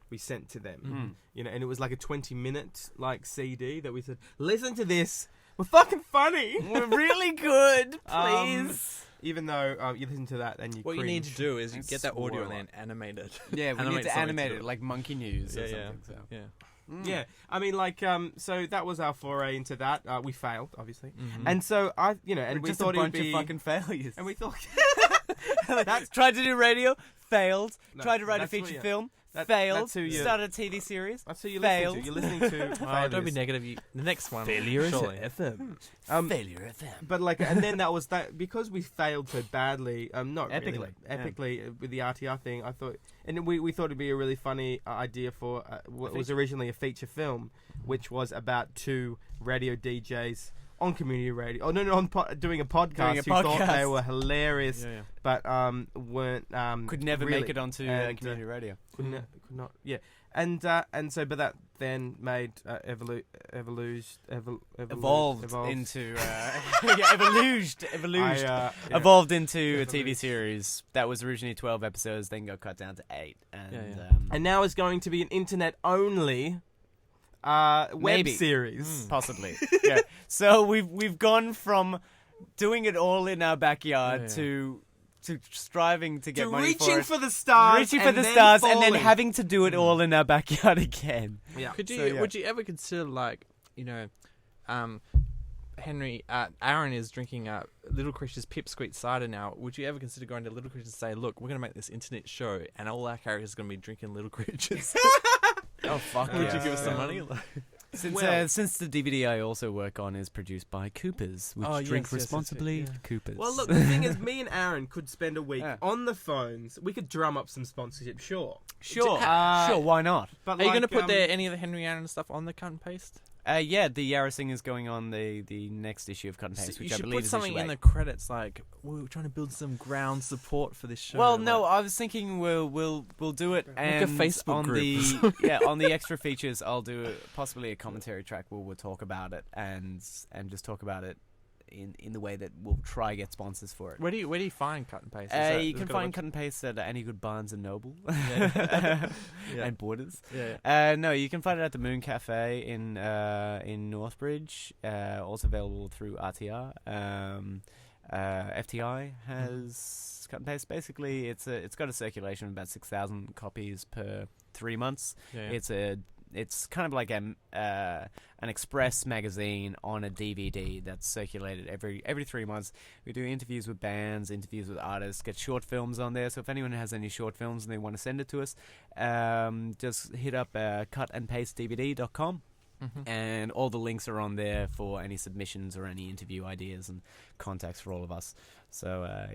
we sent to them. And it was like a 20-minute CD that we said, listen to this. We're fucking funny. We're really good. Please. Even though you listen to that and you What cringe. you need to do is you get that audio and then animate it. Yeah, we need to animate it to like Monkey News or something. So. Yeah. Yeah, I mean, so that was our foray into that. We failed, obviously, and so and We're we just thought a it would bunch of be fucking failures. and we thought tried to do radio, failed. No, tried to write a that's what feature you- film, that- failed. that's who you- Started a TV series. that's who you're failed. listening to. You're listening to. Oh, don't be failures. negative. The next one. Failures surely. FM. Failure FM. But and then that was that because we failed so badly. Not Epically, really, epically with the RTR thing. I thought, and we thought it'd be a really funny idea for what was originally a feature film, which was about 2 radio DJs on community radio. Oh no, doing a podcast. Who thought they were hilarious, but weren't could never really, make it onto community radio. Could not. Yeah. And so, but that then made evolved into evolved into a TV series that was originally 12 episodes, then got cut down to 8, and now is going to be an internet only web series, possibly. Yeah. So we've gone from doing it all in our backyard to striving to get money reaching for the stars, and then having to do it all in our backyard again. Yeah. Would you ever consider Henry, Aaron is drinking Little Creatures Pipsqueak cider now. Would you ever consider going to Little Creatures and say, look, we're going to make this internet show and all our characters are going to be drinking Little Creatures? Oh, fuck. Would you give us some money? Since the DVD I also work on is produced by Coopers, which drink responsibly. Coopers. Well, look, the thing is, me and Aaron could spend a week on the phones. We could drum up some sponsorship, sure. Sure, why not? But are you going to put any of the Henry Aaron stuff on the cut and paste? Yeah, the Yarra is going on the next issue of Cut and Paste, which I believe is put something issue 8. in the credits like we're trying to build some ground support for this show. Well, no, I was thinking we'll do it and a Facebook on group. on the extra features I'll do possibly a commentary track where we'll talk about it and just talk about it in the way that we'll try get sponsors for it. Where do you find Cut and Paste? You can find Cut and Paste at any good Barnes and Noble and Borders. No, you can find it at the Moon Cafe in Northbridge. Also available through RTR. FTI has Cut and Paste. Basically, it's got a circulation of about 6,000 copies per 3 months. It's kind of like an express magazine on a DVD that's circulated every 3 months. We do interviews with bands, interviews with artists, get short films on there. So if anyone has any short films and they want to send it to us, just hit up cutandpastedvd.com. And all the links are on there for any submissions or any interview ideas and contacts for all of us. So,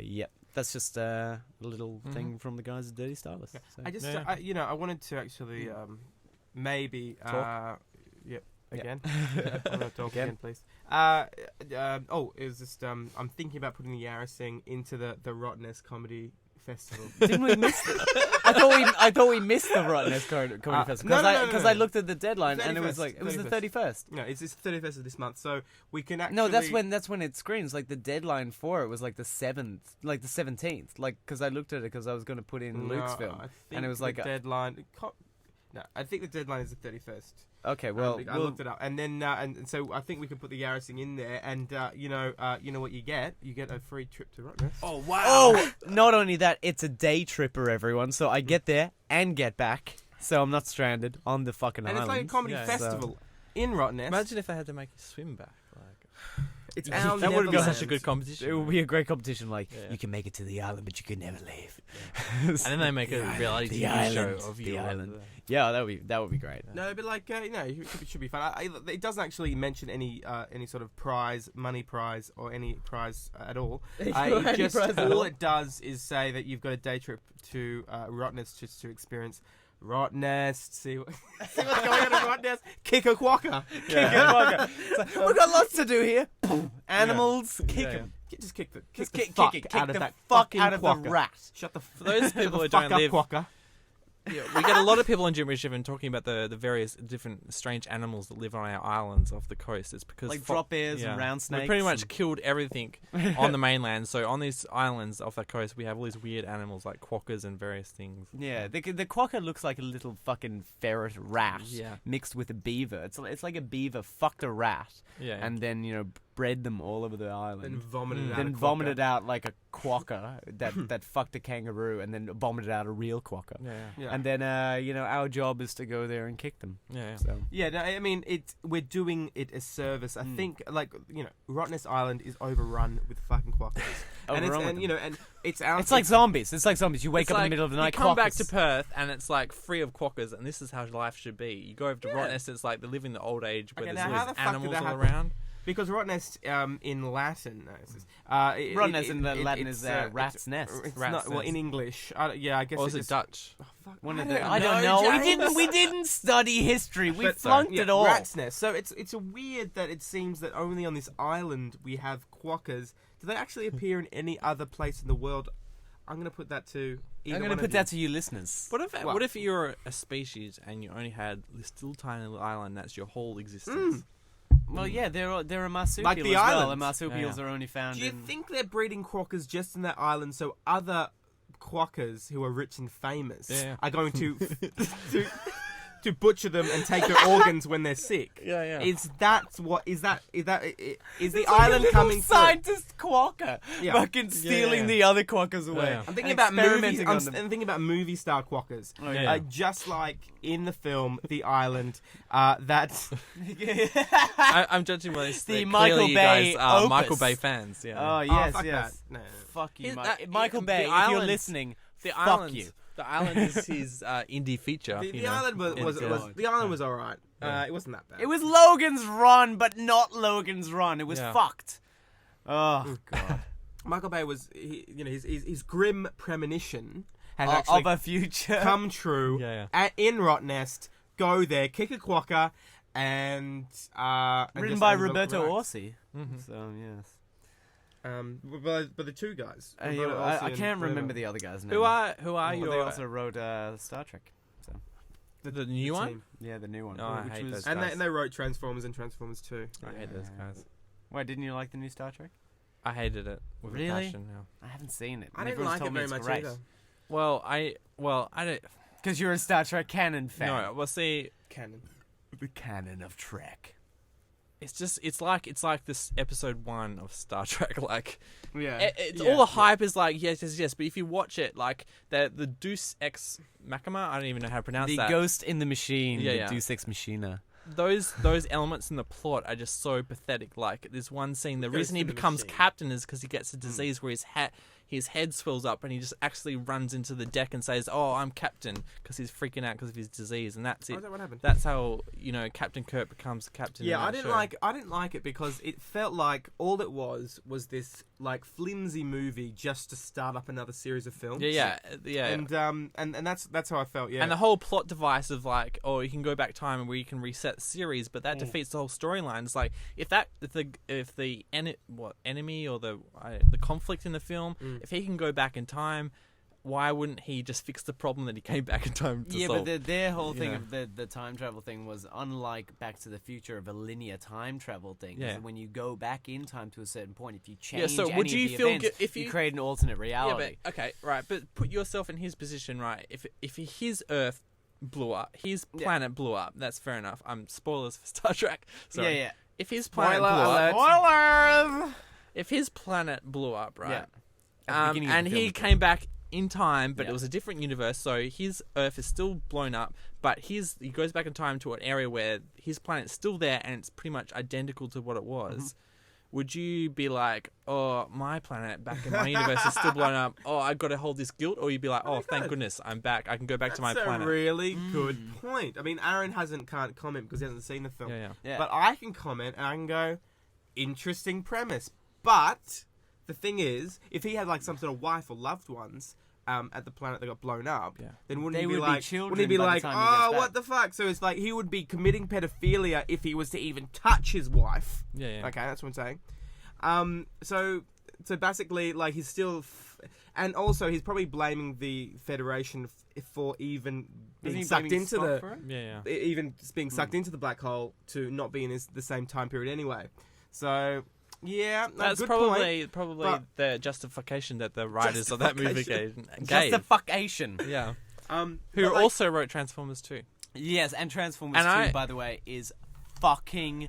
that's just a little thing from the guys at Dirty Stylist. Yeah. So. I just, I wanted to actually maybe talk. Again. I'm gonna talk again, please. Is just I'm thinking about putting the Yarra into the Rottenness Comedy Festival. Didn't we miss it? I thought we missed the Rottenness Comedy Festival because I looked at the deadline and it was like it was the 31st. No, it's the 31st of this month, so we can actually. No, that's when it screens. Like the deadline for it was like the 7th, like the 17th. Like because I looked at it because I was going to put in Luke's film, and it was like deadline. No, I think the deadline is the 31st. Okay, well, I looked it up, and then and so I think we can put the Yarra in there, and you know what you get a free trip to Rottenness. Oh wow! Oh, not only that, it's a day tripper, everyone. So I get there and get back, so I'm not stranded on the fucking island. And it's like a comedy festival in Rottenness. Imagine if they had to make you swim back. It's that would be such a good competition. It would be a great competition. Like you can make it to the island, but you could never leave. And then they make a reality TV show of the you. Island. Yeah, that would be great. No, but like it should be fun. It doesn't actually mention any sort of money prize, or any prize at all. All it does is say that you've got a day trip to Rottenness just to experience Rottenness. See what's going on in Rottenness. Kick a quokka. We've got lots to do here. Animals, kick them. Just kick the Just the kick fuck it. out Kick of the that fuck fucking out of the quokka. rat. Shut the For those people who fuck don't up, live, quokka. yeah, we get a lot of people on Gibberish even talking about the various different strange animals that live on our islands off the coast. It's because Like drop bears and round we snakes. pretty much killed everything on the mainland. So on these islands off the coast, we have all these weird animals like quokkas and various things. Yeah, the quokka looks like a little fucking ferret rat Yeah. mixed with a beaver. It's like a beaver fucked a rat Yeah. and then bred them all over the island. Then vomited out. Then a quokka. vomited out like a quokka that fucked a kangaroo, and then vomited out a real quokka. yeah. And then our job is to go there and kick them. Yeah. So Yeah, no, I mean, we're doing it a service. I think, like, Rottnest Island is overrun with fucking quokkas. Overrun with them. And it's out. it's like zombies. It's like zombies. You wake It's up in like, the middle of the night. You come back quokkas. to Perth and it's like free of quokkas, and this is how life should be. You go over to Rottnest, it's like they live in the old age where Okay, there's now all how these the fuck did animals that all happen? around. Because Rottnest in Latin, Rottnest in the Latin is rat's nest. It's Rat's not, well, nest. in English, I guess. Or is it just- Dutch? Oh, fuck, I don't know. We didn't study history. We flunked it all. Rat's nest. So it's a weird that it seems that only on this island we have quokkas. Do they actually appear in any other place in the world? I'm going to put that to. I'm going to put that to you listeners. What if you're a species and you only had this little tiny little island that's your whole existence? Well, yeah, they're a marsupial Like the as well, islands. and marsupials Yeah. are only found Do you in... think they're breeding quokkas just in that island so other quokkas who are rich and famous Yeah. are going to to butcher them and take their organs when they're sick? Yeah. Is the It's island like a coming little scientist quokka Yeah. fucking stealing Yeah. the other quokkas away. Yeah. I'm thinking and about movies. experimenting on I'm them. thinking about movie star quokkas. Oh, yeah. Just like in the film The Island, that I'm judging by this. The that Michael clearly you Bay guys are opus. Michael Bay fans. Yeah. Oh, yes, fuck yes. that. No. Fuck you, Is Mike. that- Michael the Bay, if you're islands- listening, the fuck island. you. The island is his indie feature. The island was all right. It wasn't that bad. It was Logan's Run, but not Logan's Run. It was Yeah. fucked. Oh, God. Michael Bay was, his grim premonition has actually Of a future. come true. Yeah. In Rottnest, go there, kick a quokka, and Written just by relax. Roberto Orsi. Mhm. So, yes. But the two guys. I Roberto Orsi I and can't remember whatever. the other guy's name. Who are But your they also wrote Star Trek. So the new one? team. yeah, the new one. Oh, I which hate was those And guys. they wrote Transformers and Transformers 2. I hate those guys. Why didn't you like the new Star Trek? I hated it with Really? a passion. Yeah. I haven't seen it. I and didn't everyone's like it told me very it's much great. either. Well, I don't. Because you're a Star Trek canon fan. No, well, see, Canon. The canon of Trek. it's like this episode 1 of Star Trek. Like, Yeah. it's all the hype is like yes, but if you watch it, like the Deus Ex Machina, I don't even know how to pronounce The that. Ghost in the Machine. Yeah, the yeah. Deus Ex Machina. Those elements in the plot are just so pathetic. Like there's one scene, the Ghost reason he in the becomes Machine. captain is because he gets a disease where his head swells up and he just actually runs into the deck and says, "Oh, I'm captain," because he's freaking out because of his disease, and that's Oh, it. is that what happened? That's how Captain Kirk becomes captain. Yeah, in I that didn't show. I didn't like it because it felt like all it was this like flimsy movie just to start up another series of films. Yeah. And that's how I felt. Yeah. And the whole plot device of like, oh, you can go back time where you can reset the series, but that defeats the whole storyline. It's like if the enemy or the conflict in the film, if he can go back in time, why wouldn't he just fix the problem that he came back in time to solve? But their whole thing Yeah. of the time travel thing was unlike Back to the Future of a linear time travel thing. Yeah. So when you go back in time to a certain point, if you change so any would of you the feel events, if you you- create an alternate Yeah, reality. but okay, right. But put yourself in his position, right? If his Earth blew up, his planet blew up. That's fair enough. Spoilers for Star Trek. Sorry. Yeah. If his planet Spoiler blew alert. up, Spoilers! if his planet blew up, right? Yeah. At the beginning of And the he film. came back in time, but Yeah. it was a different universe. So his Earth is still blown up, but he goes back in time to an area where his planet's still there, and it's pretty much identical to what it was. Would you be like, oh, my planet back in my universe is still blown up. Oh, I've got to hold this guilt? Or you'd be like, oh, thank goodness, I'm back. I can go back to my That's planet. a really good point. I mean, Aaron can't comment because he hasn't seen the film. Yeah. But I can comment and I can go, interesting premise. But the thing is, if he had like some sort of wife or loved ones at the planet that got blown up, Yeah. then wouldn't They he be would be like, children wouldn't he be by the like, time he gets oh, back." what the fuck? So it's like he would be committing pedophilia if he was to even touch his wife. Yeah. Okay, that's what I'm saying. So So basically, like, he's still, and also he's probably blaming the Federation for even being sucked into even being sucked into the black hole to not be in the same time period anyway. So yeah, that's good probably point, the justification that the writers of that movie gave. Justification. Yeah. Who also wrote Transformers 2. Yes, and Transformers 2, by the way, is fucking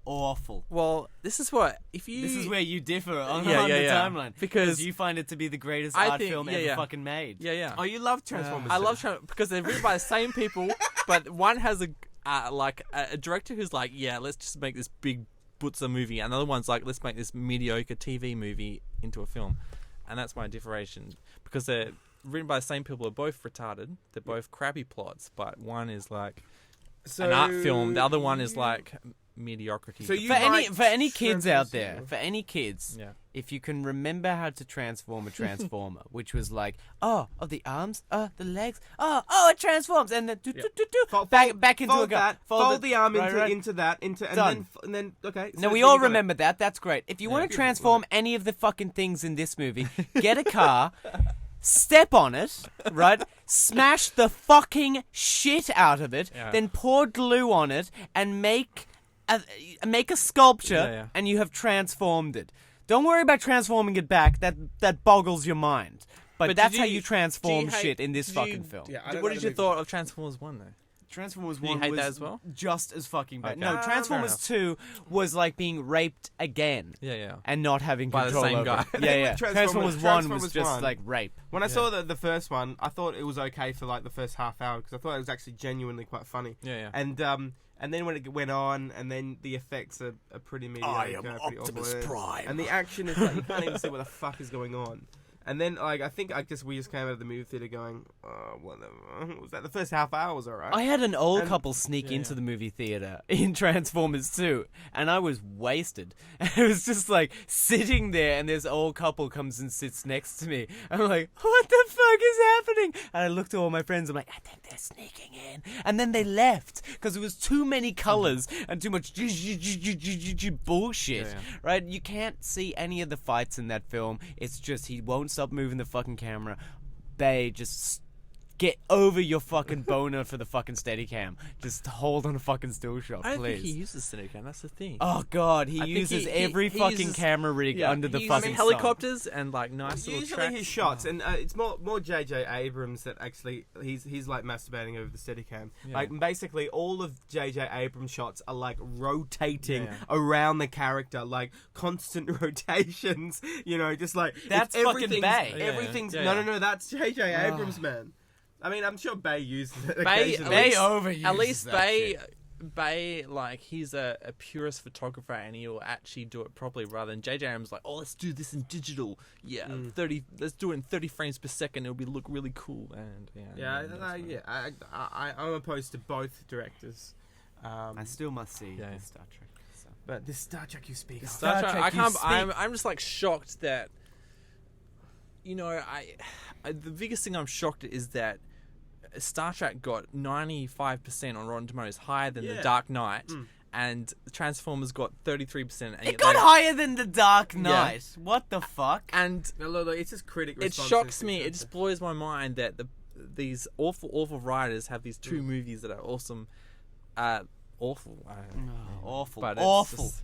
awful. Well, this is where you differ on the timeline. Because you find it to be the greatest art film ever fucking made. Yeah, yeah. Oh, you love Transformers? I love Transformers because they're written by the same people, but one has a director who's like, yeah, let's just make this big Butzer movie. Another one's like, let's make this mediocre TV movie into a film. And that's my differentiation. Because they're written by the same people, are both retarded. They're both crappy plots, but one is like an art film. The other one is like mediocrity. So for any kids out there, yeah. if you can remember how to transform a transformer, which was like, the arms, the legs, it transforms, and then back into a gun. Fold the arm into that, and then okay. So now we all remember that. That's great. If you want to transform any of the fucking things in this movie, get a car. Step on it, right? Smash the fucking shit out of it, then pour glue on it, and make a sculpture, and you have transformed it. Don't worry about transforming it back. That boggles your mind. But that's how you transform shit in this fucking film. Yeah, what did you thought of Transformers 1 though? Transformers 1 Did you hate was that as well? Just as fucking bad. Okay. No, Transformers 2 was like being raped again. Yeah. And not having by control the same over guy. it. Yeah. Transformers 1 was just like rape. When I saw the first one, I thought it was okay for like the first half hour because I thought it was actually genuinely quite funny. Yeah. And then when it went on, and then the effects are pretty mediocre. I am Optimus Prime. And the action is like, you can't even see what the fuck is going on. And then, like, I think we just came out of the movie theater going, whatever. Was that the first half hour was alright? I had an old couple sneak into the movie theater in Transformers 2, and I was wasted. And it was just like sitting there, and this old couple comes and sits next to me. I'm like, what the fuck is happening? And I looked at all my friends. I'm like, I think they're sneaking in. And then they left because it was too many colors and too much bullshit. Right? You can't see any of the fights in that film. It's just he won't stop moving the fucking camera. They just get over your fucking boner for the fucking Steadicam. Just hold on a fucking still shot, please. I don't think he uses Steadicam. That's the thing. Oh god, he uses every fucking camera rig under the fucking helicopters and like nice little usually tracks. his shots, and it's more J.J. Abrams that actually he's like masturbating over the Steadicam. Yeah. Like basically all of J.J. Abrams shots are like rotating around the character, like constant rotations. You know, just like that's fucking Bay. Everything's no. That's J.J. Abrams, man. I mean, I'm sure Bay uses it Bay overuses at least that shit. Bay, like, he's a purist photographer and he'll actually do it properly rather than J.J. Abrams like, let's do this in digital. Yeah, 30. Let's do it in 30 frames per second. It'll look really cool. And I'm opposed to both directors. I still must see Star Trek. So. But this Star Trek you speak of. Star Trek, I can't. I'm just like shocked that. You know, I the biggest thing I'm shocked at is that Star Trek got 95% on Rotten Tomatoes, higher than The Dark Knight, and Transformers got 33%. And it got higher than The Dark Knight. Yeah. What the fuck? And look, it's just critic response. It shocks me. It just blows my mind that these awful writers have these two movies that are awesome. Awful. Awful. But awful. Just,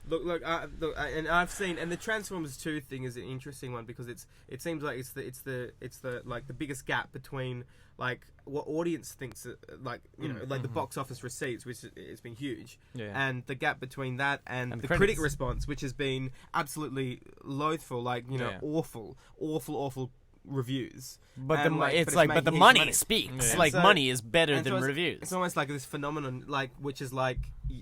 Look, and I've seen, and the Transformers 2 thing is an interesting one because it seems like it's the like the biggest gap between like what audience thinks like like the box office receipts, which it's been huge, and the gap between that and the critic response, which has been absolutely loathful, like awful reviews. But the money speaks. Like money is better than reviews. It's almost like this phenomenon, like which is like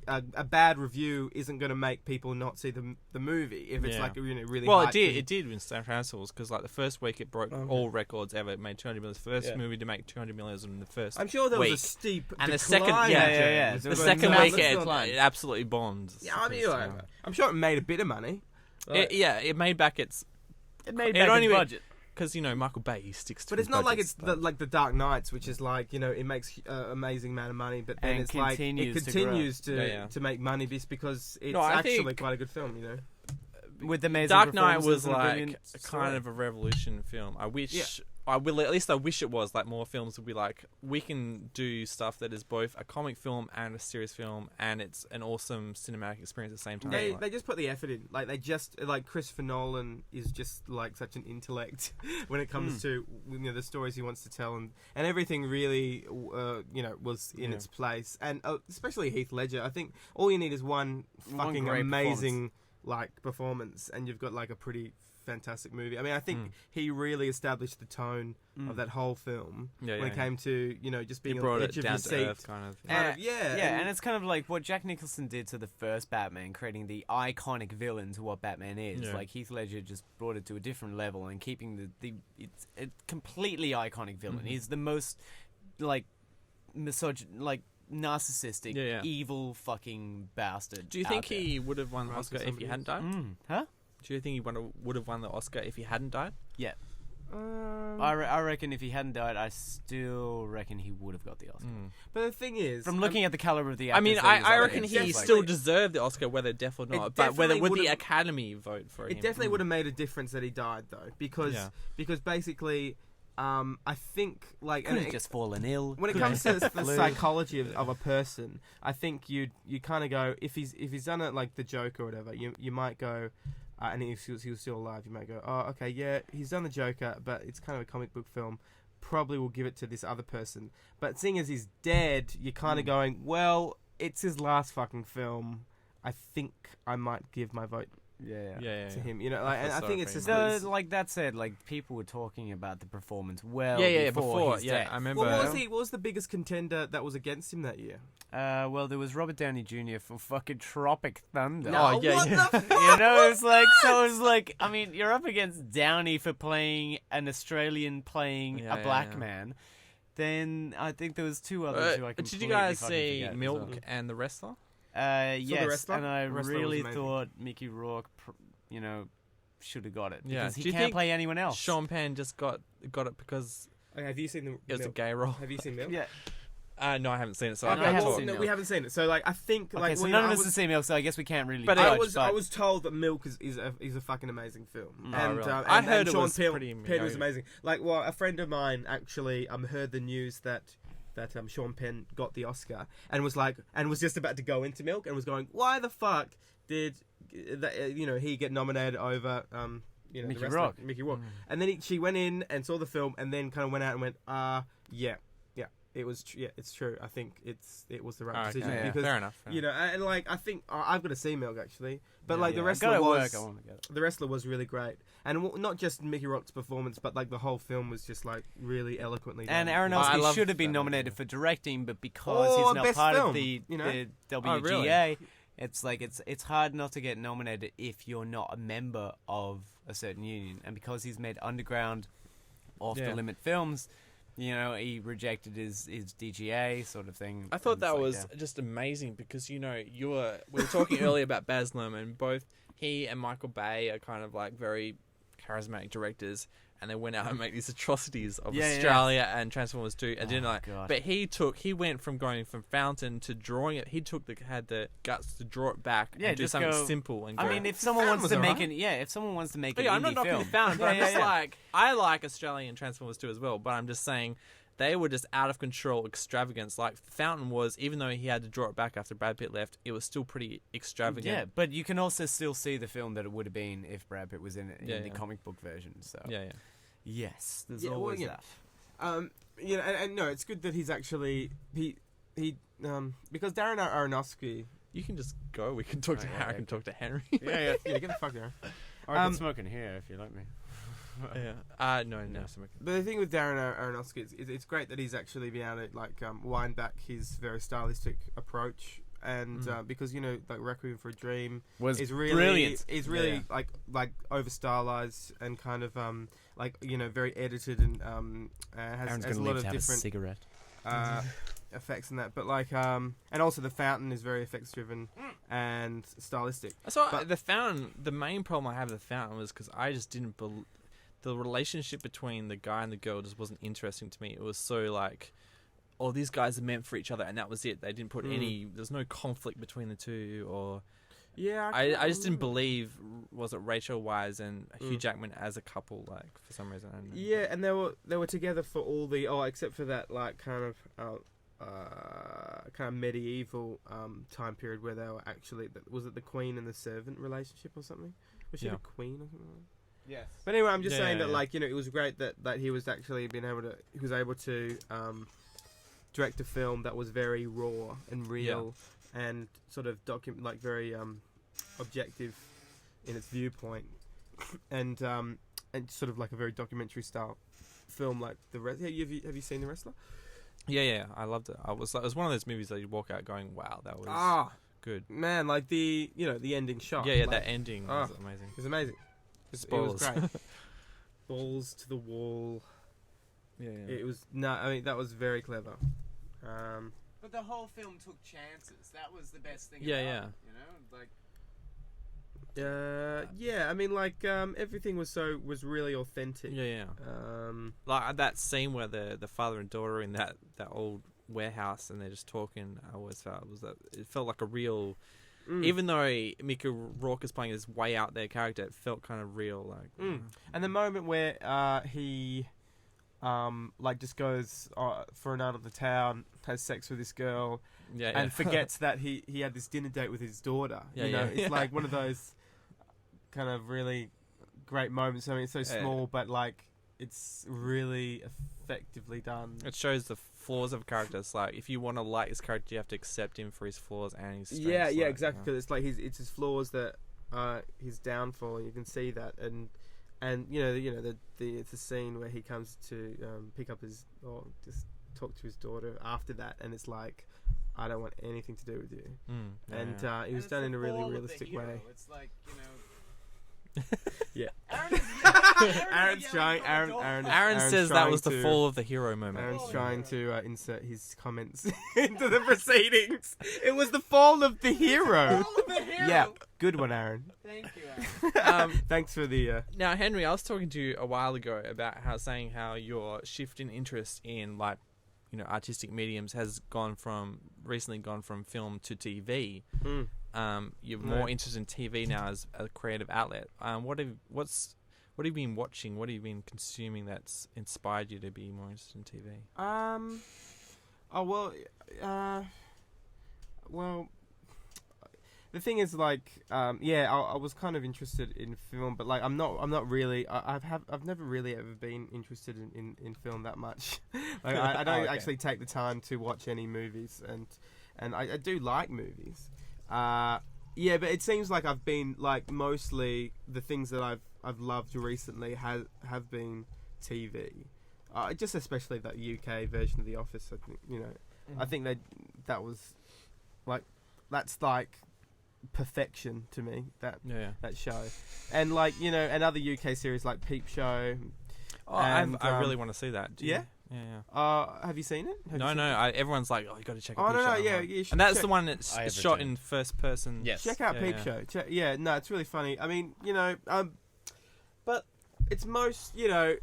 a bad review isn't going to make people not see the movie if it's like really. Well, it did with Transformers because like the first week it broke all records ever. It made 200 million. The first movie to make 200 million in the first. I'm sure there week. was a steep and decline. The second week it absolutely bombed. Yeah, I mean, I'm sure it made a bit of money. It made back its. It made back its budget. Because Michael Bay, he sticks to. But it's not like it's like the Dark Knights, which is like it makes amazing amount of money, but then it's like it continues to make money just because it's actually quite a good film, with the amazing Dark Knight performances was and a like brilliant a story. kind of a revolution film. I wish. Yeah. I will, at least I wish it was like more films would be like, we can do stuff that is both a comic film and a serious film, and it's an awesome cinematic experience at the same time. They just put the effort in. Like, they just, like, Christopher Nolan is just like such an intellect when it comes to, you know, the stories he wants to tell, and everything really you know, was in its place. And especially Heath Ledger. I think all you need is one fucking great amazing like performance, and you've got like a pretty fantastic movie. I mean, I think he really established the tone of that whole film when it came to, you know, just being on the edge of your seat. Kind of. And it's kind of like what Jack Nicholson did to the first Batman, creating the iconic villain to what Batman is. Yeah. Like, Heath Ledger just brought it to a different level and keeping it's a completely iconic villain. He's the most like narcissistic, evil fucking bastard. Do you think he would have won the Oscar if he hadn't died? Huh? Do you think he would have won the Oscar if he hadn't died? Yeah. I reckon if he hadn't died, I still reckon he would have got the Oscar. But the thing is, From looking at the caliber of the actors, I mean, that he was I up reckon against, he it's like- still deserved the Oscar, whether deaf or not. But whether definitely would the would've- Academy vote for him? it definitely would have made a difference that he died, though, because basically, I think like Could have just fallen ill. when it comes to the psychology of a person, I think you kind of go, if he's done it like the Joker or whatever, you might go. And if he was still alive, you might go, oh, okay, yeah, he's done the Joker, but it's kind of a comic book film. Probably will give it to this other person. But seeing as he's dead, you're kind of going, well, it's his last fucking film. I think I might give my vote to him. You know, like, and I think it's just like that said, like people were talking about the performance before his death. I remember. What was the biggest contender that was against him that year? Well, there was Robert Downey Jr. for fucking Tropic Thunder. No, yeah, what yeah. the fuck? You know, it's like, I mean, you're up against Downey for playing an Australian playing a black man. Then I think there was two others who I completely Did you guys fucking see forget as Milk well. and The Wrestler? Yes, Wrestler? and I Wrestler was really amazing. thought Mickey Rourke, should have got it Yeah. because Do he you can't think play anyone else. Sean Penn just got it because Okay, have you seen the? it was a Milk? gay role. Have you seen Milk? Yeah. No, I haven't seen it, so No, I I can't haven't talk. seen Milk. We haven't seen it. So like, I think Okay, like, so well, none you know, of us have seen Milk, so I guess we can't really. But judge, I was told that Milk is a fucking amazing film, and, really? and I heard and it Sean was Penn pretty was amazing. Like, well, a friend of mine actually heard the news that Sean Penn got the Oscar and was just about to go into Milk and was going, why the fuck did he get nominated over Mickey the wrestler, Mickey Rourke? And then she went in and saw the film and then kind of went out and went, yeah. It was, it's true. I think it was the right decision because fair enough. you know, and like I think I've got to see Milk actually, but like the I wrestler gotta was work, I want to get it. the wrestler was really great, and not just Mickey Rourke's performance, but like the whole film was just like really eloquently done. And I Aronofsky love should have been that nominated idea. for directing, but because he's not best part film, of the you know? WGA, really? it's like it's hard not to get nominated if you're not a member of a certain union, and because he's made underground, off the limit films. You know, he rejected his DGA sort of thing. I thought And that it's like, was just amazing because, you know, we were talking earlier about Baz Luhrmann, and both he and Michael Bay are kind of like very charismatic directors, and they went out and make these atrocities of Australia and Transformers 2 and didn't like. God. But he went from going from Fountain to drawing it. He had the guts to draw it back and do just something go- simple and go. I mean, if someone wants was to make alright. if someone wants to make an I'm indie not knocking film, the Fountain, but I'm Yeah, just yeah. like, I like Australian Transformers 2 as well, but I'm just saying they were just out of control extravagance. Like Fountain was, even though he had to draw it back after Brad Pitt left, it was still pretty extravagant. Yeah, but you can also still see the film that it would have been if Brad Pitt was in it in the comic book version. So Yeah. yes, there's Yeah, well, always yeah. that. You know, and no, it's good that he's actually because Darren Aronofsky. You can just go. We can talk to Harry. I can talk to Henry. Yeah, get the fuck there. Or I can smoke in here if you like me. yeah. No. But the thing with Darren Aronofsky is it's great that he's actually been able to like wind back his very stylistic approach, and because you know like Requiem for a Dream Was really brilliant. Is really like over stylized and kind of like you know very edited and has a lot of different cigarette. effects in that. But like and also the Fountain is very effects driven and stylistic. So But- the Fountain, the main problem I have with the Fountain was because I just didn't believe the relationship between the guy and the girl just wasn't interesting to me. It was so like, oh, these guys are meant for each other, and that was it. They didn't put any. There's no conflict between the two, or Yeah, I just didn't believe, was it Rachel Weisz and Hugh Jackman as a couple, like, for some reason. I don't know. Yeah, and they were together for all the except for that like kind of medieval time period where they were actually, was it the queen and the servant relationship or something? Was she the queen or something? Yes. But anyway, I'm just saying that like, you know, it was great that he was actually he was able to direct a film that was very raw and real and sort of very objective in its viewpoint, and sort of like a very documentary style film like the rest. Have you seen The Wrestler? Yeah, I loved it. It was one of those movies that you walk out going, "Wow, that was good." Man, like the ending shot. Yeah, like, that ending was amazing. It was amazing. It was great. Balls to the wall. Yeah. It was that was very clever. But the whole film took chances. That was the best thing. Yeah. You know, like. I mean, like, everything was really authentic. Yeah. Like that scene where the father and daughter in that old warehouse and they're just talking. I always felt it felt like a real. Even though Mickey Rourke is playing this way out there character, it felt kind of real. Like, And the moment where he, just goes for a night of the town, has sex with this girl, and forgets that he had this dinner date with his daughter. It's like one of those kind of really great moments. I mean, it's so small, but like it's really effectively done. It shows the flaws of characters. Like, if you want to like his character, you have to accept him for his flaws and his strengths. Yeah, exactly. Because it's like it's his flaws that his downfall, and you can see that. And it's a scene where he comes to pick up his or just talk to his daughter after that, and it's like, I don't want anything to do with you. It was done in a really realistic way. It's like, you know. Yeah. Aaron says that was the fall of the hero moment. Aaron's trying to insert his comments into the proceedings. It was the fall of the hero. Yeah, good one, Aaron. Thank you, Aaron. Thanks for the... Now, Henry, I was talking to you a while ago about how your shift in interest in, like, you know, artistic mediums has recently gone from film to TV. You're more interested in TV now as a creative outlet. What have you been watching? What have you been consuming that's inspired you to be more interested in TV? Well, the thing is, like, I was kind of interested in film, but like, I'm not really. I've never really ever been interested in film that much. Like, I don't actually take the time to watch any movies, and I do like movies. But it seems like I've been like mostly the things that I've loved recently have been TV. Just especially that UK version of The Office. I think I think that was like that's like perfection to me. That show, and like and other UK series like Peep Show. I really want to see that. Yeah. Have you seen it? No. Everyone's like, you got to check out Peep Show. You should. And that's the one that's shot in first person. Yes. Check out Peep Show. No, it's really funny. I mean, but it's most, I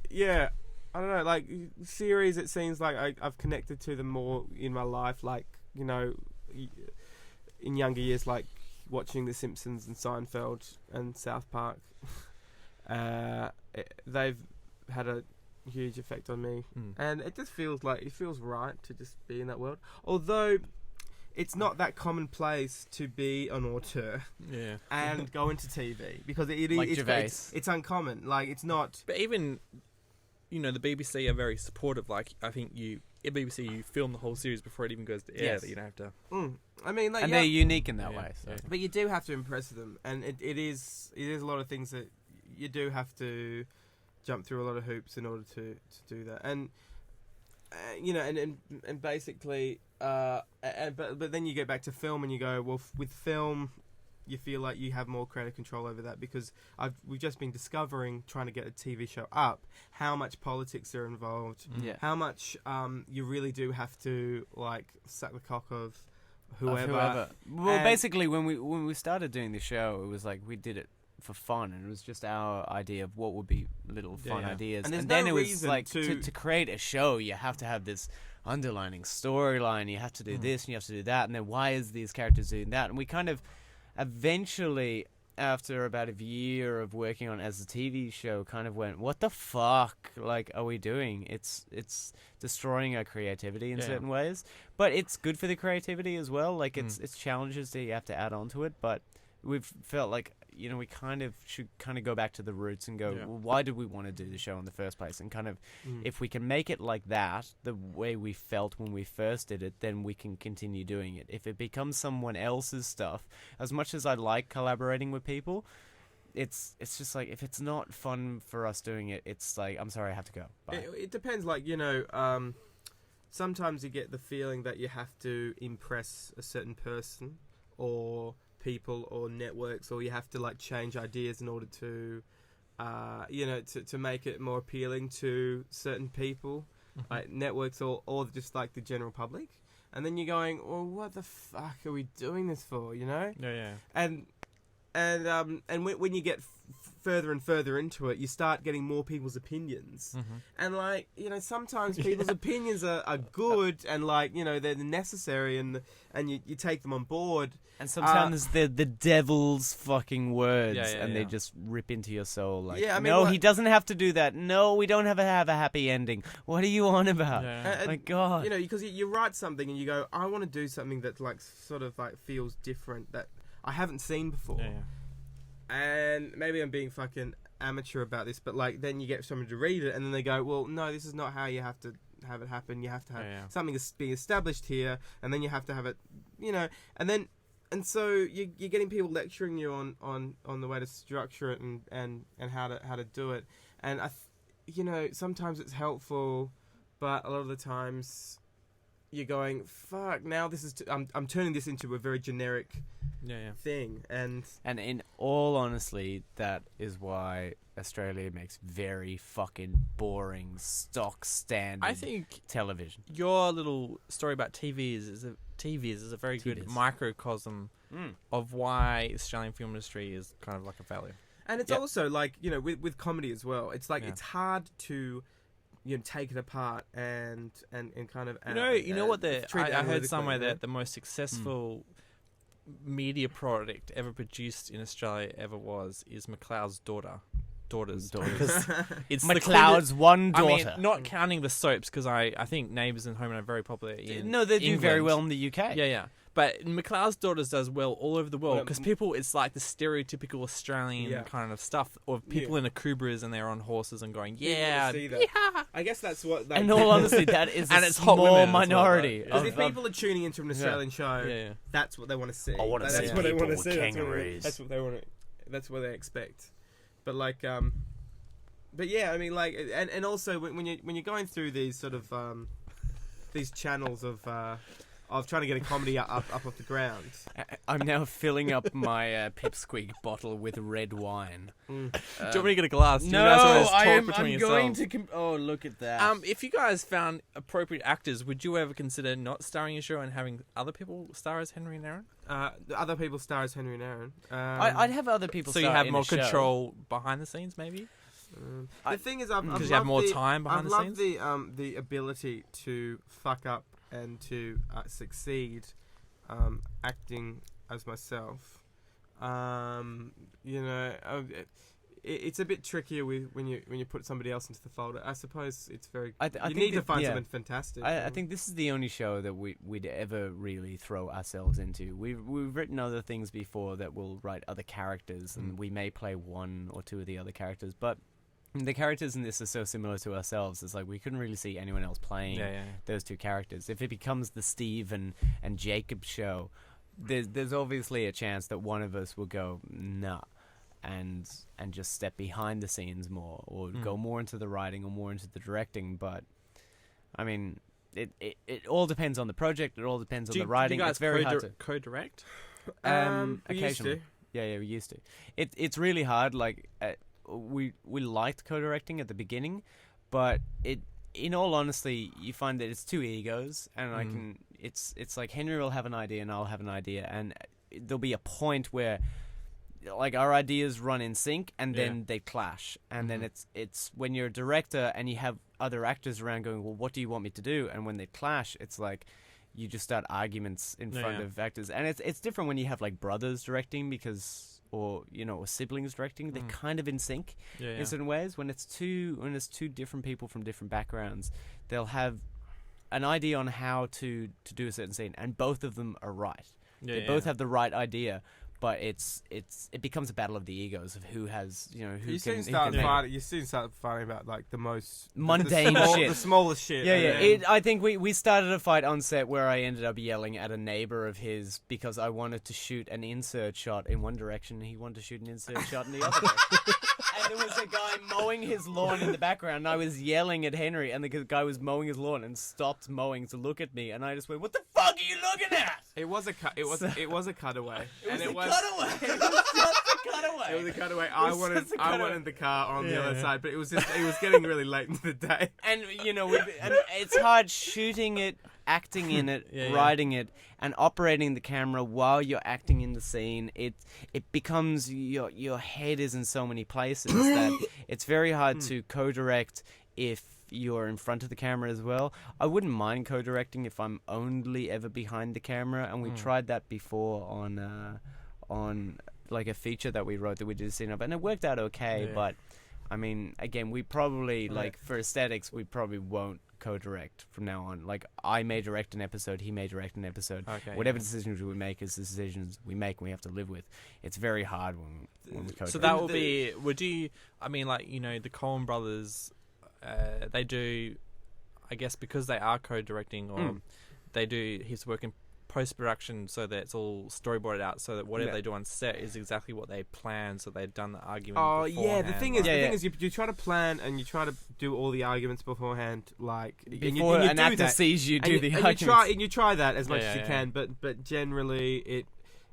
don't know, like, series, it seems like I've connected to them more in my life, like, in younger years, like, watching The Simpsons and Seinfeld and South Park. They've had a huge effect on me, and it just feels right to just be in that world, although it's not that commonplace to be an auteur and go into TV, because it's uncommon, like it's not. But even the BBC are very supportive. Like, I think at BBC you film the whole series before it even goes to air, that you don't have to. I mean, like, and they're unique in that way. So. But you do have to impress them, and it is a lot of things that you do have to jump through a lot of hoops in order to do that, and and basically, but then you get back to film and you go, well, with film, you feel like you have more creative control over that, because we've just been discovering, trying to get a TV show up, how much politics are involved, how much you really do have to like suck the cock of whoever. Well, basically, when we started doing the show, it was like we did it for fun, and it was just our idea of what would be little fun ideas, and then it was like to create a show, you have to have this underlining storyline, you have to do this and you have to do that, and then why is these characters doing that, and we kind of, eventually, after about a year of working on it as a TV show, kind of went, what the fuck, like, are we doing? It's destroying our creativity in certain ways, but it's good for the creativity as well. Like, it's challenges that you have to add on to it, but we've felt like, you know, we kind of should kind of go back to the roots and go, well, why did we want to do the show in the first place? And kind of, if we can make it like that, the way we felt when we first did it, then we can continue doing it. If it becomes someone else's stuff, as much as I like collaborating with people, it's just like, if it's not fun for us doing it, it's like, I'm sorry, I have to go. Bye. It depends, like, you know, sometimes you get the feeling that you have to impress a certain person or people or networks, or you have to like change ideas in order to you know, to make it more appealing to certain people, like networks or just like the general public. And then you're going, well, what the fuck are we doing this for, you know? And when you get further and further into it, you start getting more people's opinions. And like, you know, sometimes people's opinions are good and like, you know, they're necessary and you take them on board. And sometimes they're the devil's fucking words, and they just rip into your soul. Like, I mean, no, he doesn't have to do that. No, we don't have a happy ending. What are you on about? My God. You know, because you write something and you go, I want to do something that like sort of like feels different, that I haven't seen before. And maybe I'm being fucking amateur about this, but like then you get someone to read it and then they go, well, no, this is not how you have to have it happen. You have to have something that's being established here, and then you have to have it, you know, and so you're getting people lecturing you on the way to structure it and how to do it. And you know, sometimes it's helpful, but a lot of the times you're going, fuck, now this is I'm turning this into a very generic thing. And in all honesty, that is why Australia makes very fucking boring stock standard I think television. Your little story about TVs is a very good microcosm of why Australian film industry is kind of like a failure. And it's also like, you know, with comedy as well. It's like it's hard to, you know, take it apart and kind of you know what I heard somewhere that the most successful media product ever produced in Australia ever is McLeod's daughters. Because it's McLeod's one daughter. I mean, not counting the soaps, because I think Neighbours and Home are very popular in No, they do England. very well in the UK. Yeah. But McLeod's Daughters does well all over the world, because people, it's like the stereotypical Australian kind of stuff of people in Akubras and they're on horses and going, I guess that's what... Like, in all honesty, that is and a it's hot small women minority. Because if people are tuning into an Australian show, that's what they want to see. I want to see people with kangaroos. That's what they want. That's what they expect. But like, but yeah, I mean, like, and also when you're going through these sort of these channels of trying to get a comedy up off the ground. I'm now filling up my Pipsqueak bottle with red wine. Do you want me to get a glass? No, I'm going to... oh, look at that. If you guys found appropriate actors, would you ever consider not starring your show and having other people star as Henry and Aaron? Other people star as Henry and Aaron. I'd have other people star in a show. So you have more control behind the scenes, maybe? The thing is, because you have more time behind the scenes? I love the ability to fuck up and to succeed acting as myself. You know, it's a bit trickier when you put somebody else into the folder. I suppose it's very... you need to find something fantastic. I think this is the only show that we'd ever really throw ourselves into. We've written other things before that will write other characters, and we may play one or two of the other characters, but the characters in this are so similar to ourselves. It's like we couldn't really see anyone else playing those two characters. If it becomes the Steve and Jacob show, there's obviously a chance that one of us will go nah, and just step behind the scenes more, or go more into the writing or more into the directing. But I mean, it all depends on the project. It all depends on the writing. Do you guys it's very hard to co-direct. Occasionally, we used to. It's really hard. Like. We liked co-directing at the beginning, but in all honesty, you find that it's two egos, and it's like Henry will have an idea and I'll have an idea, and there'll be a point where like our ideas run in sync and then they clash, and then it's when you're a director and you have other actors around going, well, what do you want me to do? And when they clash, it's like you just start arguments in front Yeah. of actors, and it's different when you have like brothers directing or siblings directing. They're kind of in sync in certain ways. When it's two different people from different backgrounds, they'll have an idea on how to do a certain scene, and both of them are right. They both have the right idea, but it becomes a battle of the egos of who has who You can. soon start fighting about like the most mundane shit, the smallest shit. Yeah. I think we started a fight on set where I ended up yelling at a neighbor of his because I wanted to shoot an insert shot in one direction and he wanted to shoot an insert shot in the other direction. And there was a guy mowing his lawn in the background, and I was yelling at Henry, and the guy was mowing his lawn and stopped mowing to look at me, and I just went, "What the fuck are you looking at?" It was a cutaway. It was a cutaway. It was just a cutaway. It was a cutaway. I wanted the car on the other side, but it was getting really late in the day. And and it's hard shooting it, acting in it, writing it, and operating the camera while you're acting in the scene. It becomes your head is in so many places that it's very hard to co-direct if you're in front of the camera as well. I wouldn't mind co-directing if I'm only ever behind the camera, and we tried that before on like a feature that we wrote that we did a scene of, and it worked out okay. But I mean, again, we probably for aesthetics, we probably won't co-direct from now on. Like, I may direct an episode, he may direct an episode. Whatever decisions we make is decisions we make and we have to live with. It's very hard when we co-direct. So that will be. Would you? I mean, like the Coen brothers. They do, I guess, because they are co-directing, or they do his work in post-production, so that it's all storyboarded out, so that whatever they do on set is exactly what they plan. So they've done the argument. Oh yeah, the thing is, you try to plan and you try to do all the arguments beforehand, like before an actor sees you do the arguments. You try that as much as you can, but generally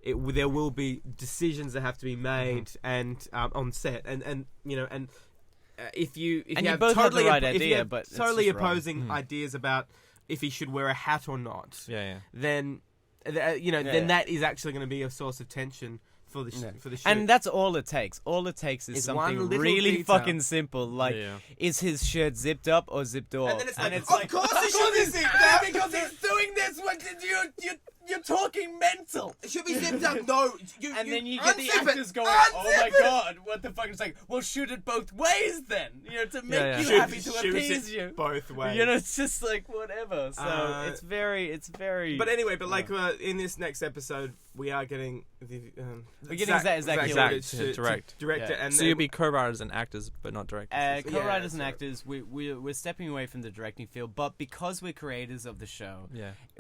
there will be decisions that have to be made and on set, and if you have both have the right idea, but it's totally just opposing ideas about if he should wear a hat or not, then then that is actually going to be a source of tension for the shoot. And that's all it takes. All it takes is something really fucking simple, like is his shirt zipped up or zipped off? And then it's like, of course it should be zipped up because he's doing this. What did you're talking mental. It should be zipped up. No, then you get the actors going, "Oh my god, what the fuck?" It's like, well, shoot it both ways then, to make you happy, to appease you. Both ways. It's just like whatever. So it's very. But anyway, in this next episode, we are getting Zach to direct it, and so you'll be co-writers and actors, but not directors. Co-writers and actors, we're stepping away from the directing field, but because we're creators of the show,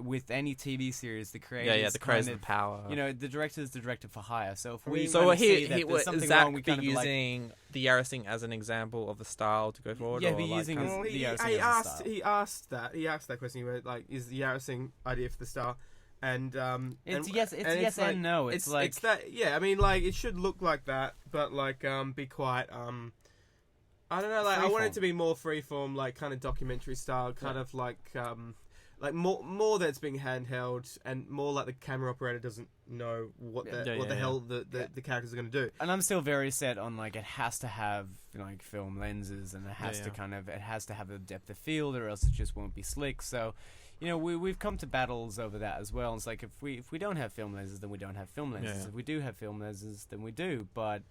with any TV series, the creators, the creators of power. The director is the director for hire. So if we see that there's something Zach wrong, we be kind of using the Yarrising as an example of the style to go forward. Yeah, or be using kind of, the Yarrising he as a style. He asked that question. He went like, "Is the Yarrising idea for the style?" And it's yes and no. It's like it's that. Yeah, I mean, like it should look like that, but like be quite I don't know. Like I want it to be more freeform, like kind of documentary style, kind of like more that's being handheld, and more like the camera operator doesn't know what the hell the characters are going to do. And I'm still very set on like it has to have like film lenses, and it has to it has to have a depth of field, or else it just won't be slick. So, we've come to battles over that as well. It's like if we don't have film lenses, then we don't have film lenses. If we do have film lenses, then we do. But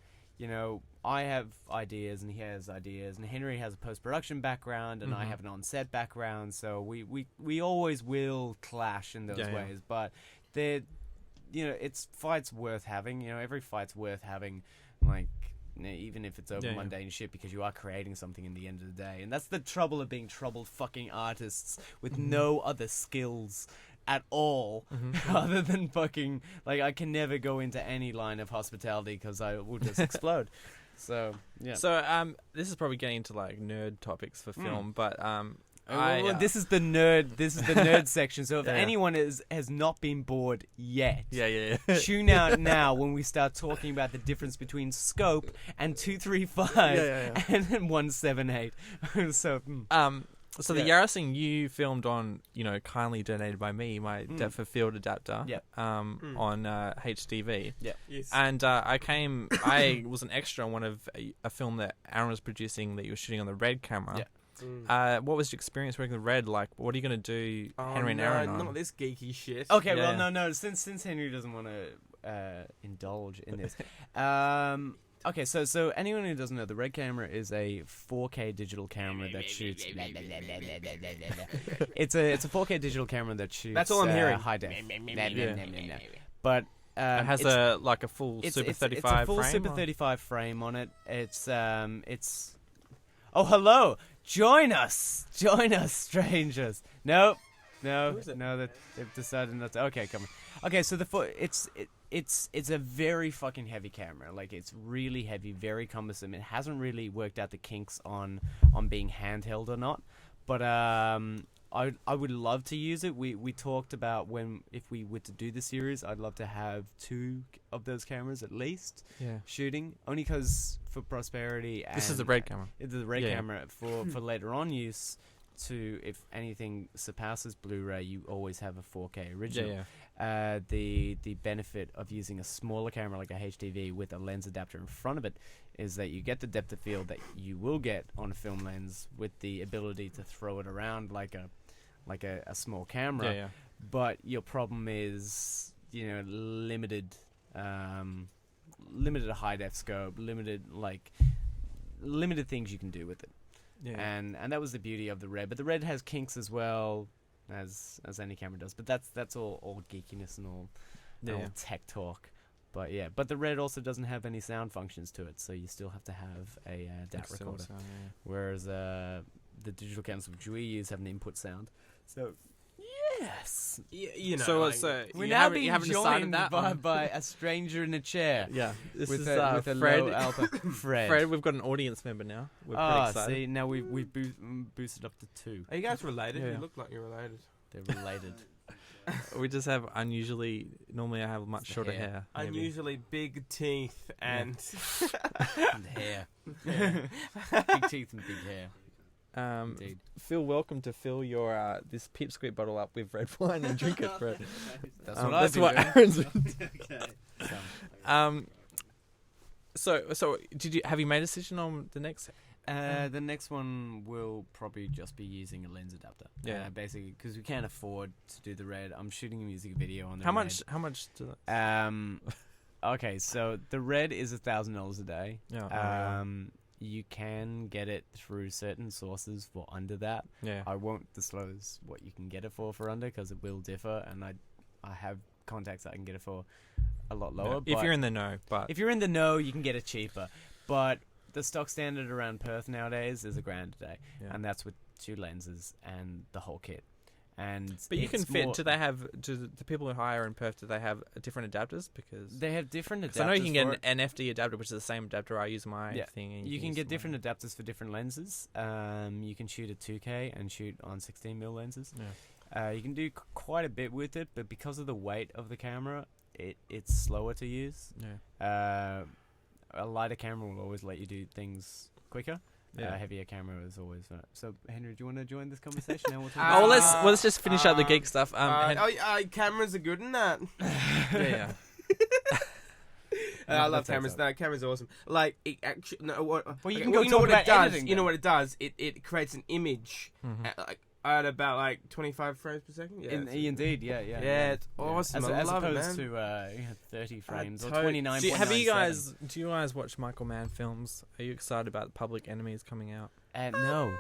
I have ideas and he has ideas, and Henry has a post-production background and I have an on-set background, so we always will clash in those ways. But it's fights worth having. Every fight's worth having, like, even if it's over mundane shit, because you are creating something in the end of the day. And that's the trouble of being troubled fucking artists with no other skills at all, other than fucking, like, I can never go into any line of hospitality because I will just explode. So this is probably getting into like nerd topics for film, but this is the nerd section. So if anyone has not been bored yet, tune out now when we start talking about the difference between scope and 235 and 178. So the Yarrising you filmed on, kindly donated by me, my depth of field adapter, on HDV. Yeah. Yes. And I was an extra on one of a film that Aaron was producing that you were shooting on the Red camera. Yeah. What was your experience working with Red? Like, what are you going to do, Henry and no, Aaron on? not this geeky shit. Okay, Yeah. well, no. Since Henry doesn't want to indulge in this, okay. So anyone who doesn't know, the Red camera is a 4K digital camera that shoots. It's a 4K digital camera that shoots. That's all I'm hearing. High def. Yeah. But It has it's- a full Super 35 it's a full frame. Super 35 frame on it. It's Oh, hello! Join us, strangers. No, Who is it? they've decided not to. Okay, come on. Okay, so it's a very fucking heavy camera. Like, it's really heavy, very cumbersome. It hasn't really worked out the kinks on being handheld or not. But I would love to use it. We talked about if we were to do the series, I'd love to have 2 of those cameras at least Yeah. shooting. Only because for prosperity. This is and- the Red camera. It's the Red Yeah. camera for later on use. To if anything surpasses Blu-ray, you always have a 4K original. Yeah. The benefit of using a smaller camera like a HDV with a lens adapter in front of it is that you get the depth of field that you will get on a film lens with the ability to throw it around like a small camera. Yeah. But your problem is, limited high def scope, limited things you can do with it. Yeah. And that was the beauty of the Red. But the Red has kinks as well as any camera does. But that's all geekiness and all tech talk. But yeah, but the Red also doesn't have any sound functions to it, so you still have to have a DAT recorder. Whereas the digital cameras which we use have an input sound. So yes, We're now you being haven't decided joined that by a stranger in a chair. Yeah. This with is a Fred. low alpha. Fred. Fred, we've got an audience member now. We're pretty excited. See, now we've boosted up to 2. Are you guys related? Yeah. You look like you're related. They're related. We just have normally I have much shorter Hair. hair. maybe. Unusually big teeth and And hair. Big teeth and big hair. Indeed. Phil, welcome to fill your this Pipsqueak bottle up with red wine and drink it, Fred. That's That's what what I've been doing. Aaron's. So have you made a decision on the next? The next one will probably just be using a lens adapter. Yeah. Basically, because we can't afford to do the Red. I'm shooting a music video on the How Red. much? Do that? Okay, so the Red is $1,000 a day. Yeah. You can get it through certain sources for under that. Yeah. I won't disclose what you can get it for under because it will differ, and I have contacts that I can get it for a lot lower. If but you're in the know, but if you're in the know, you can get it cheaper. But the stock standard around Perth nowadays is $1,000 a day, and that's with 2 lenses and the whole kit. But you can fit. Do the people who hire in Perth? Do they have different adapters? Because they have different adapters. I know you can for get an FD adapter, which is the same adapter I use my thing. And you can get use different adapters for different lenses. You can shoot at 2K and shoot on 16mm lenses. Yeah. You can do quite a bit with it, but because of the weight of the camera, it's slower to use. Yeah. A lighter camera will always let you do things quicker. Yeah. A heavier camera is always. So, Henry, do you want to join this conversation? Now Oh, let's just finish up the geek stuff. Cameras are good in that. Yeah. I love cameras. No, cameras are awesome. Like, it actually, no, what? Well, you can well, go you know talk what about it does. editing You know then. what it does? It creates an image Mhm. at about 25 frames per second. Yeah, Indeed, yeah. Yeah, it's awesome. As I love it, opposed man. to 30 frames or totally- 29.97. Do you guys watch Michael Mann films? Are you excited about Public Enemies coming out? No.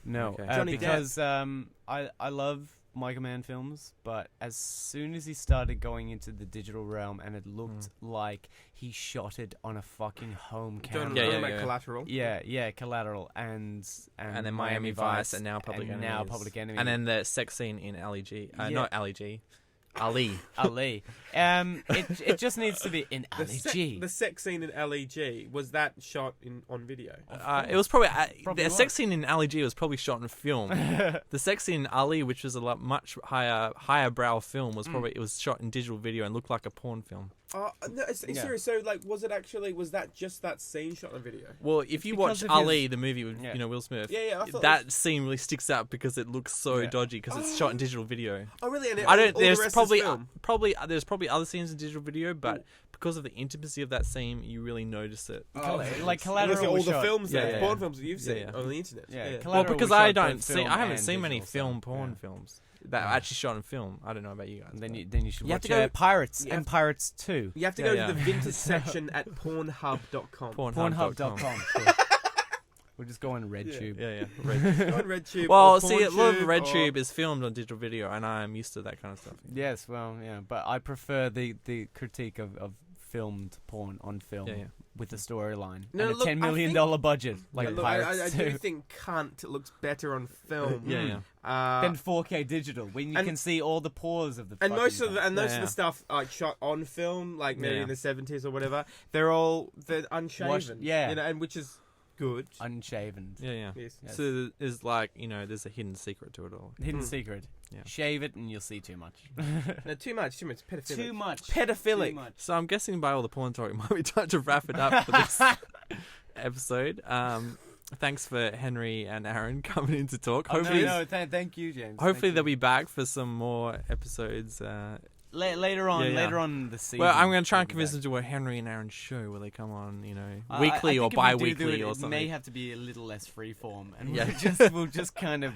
Okay. Johnny Because I love Michael Mann films, but as soon as he started going into the digital realm and it looked like he shot it on a fucking home camera. Yeah. Collateral. Yeah, Collateral and then Miami Vice and now Public Enemies. Now Public Enemy. And then the sex scene in Ali G. Yeah. Not Ali G. Ali. Ali. It just needs to be in Ali G. The sex scene in LEG, was that shot on video? It was probably Probably the was. sex scene in Ali G was probably shot in film. The sex scene in Ali, which was a much higher brow film, was probably it was shot in digital video and looked like a porn film. No, it's Yeah. serious. So, like, was that just that scene shot in the video? Well, if you because watch of Ali, his- the movie with Yeah. Will Smith, Yeah, I thought that scene really sticks out because it looks so Yeah. dodgy because it's shot in digital video. Oh, really? And I don't. all the There's rest is probably film? there's probably other scenes in digital video, but because of the intimacy of that scene, you really notice it. Like Look Collateral at all was the shot. films, Yeah, that yeah, porn yeah. films that you've seen Yeah, yeah. on the internet. Yeah, Well, Collateral because was I shot don't both see, film I haven't and seen many digital, so, porn yeah. films that are actually shot in film. I don't know about you guys. Then but- you should You have watch to go- Pirates you and have- Pirates 2. You have to Yeah, go yeah. to the vintage section at Pornhub.com. Pornhub.com. We'll just go on RedTube. Yeah, yeah. Go on RedTube. Well, or see, a lot of PornTube RedTube or- is filmed on digital video, and I am used to that kind of stuff. Yes, well, yeah, but I prefer the critique of filmed porn on film Yeah, yeah. with a storyline No, and look, a I $10 million think- budget like Yeah, look, Pirates I 2. do think Cunt looks better on film. Yeah, yeah. Than 4K digital when you and- can see all the pores of the And fucking most of guy. the Yeah, yeah. stuff like shot on film, like maybe Yeah. in the 70s or whatever, they're unshaven. yeah. You know, and which is good. unshaven. Yeah, yeah. Yes. Yes. So there's like, there's a hidden secret to it all. Hidden Mm. secret. Yeah. Shave it and you'll see too much. No, too much. Pedophilic. Too much. Pedophilic. Too much. So I'm guessing by all the porn talk, it might be time to wrap it up for this episode. Thanks for Henry and Aaron coming in to talk. Oh, Hopefully, thank you, James. hopefully Thank they'll be back for some more episodes. later on. Yeah, yeah. Later on the season. Well, I'm going to try and they'll be convince back. them to a Henry and Aaron show where they come on, I weekly think or if we do bi-weekly it, or It something. may have to be a little less freeform, and Yeah. we'll just kind of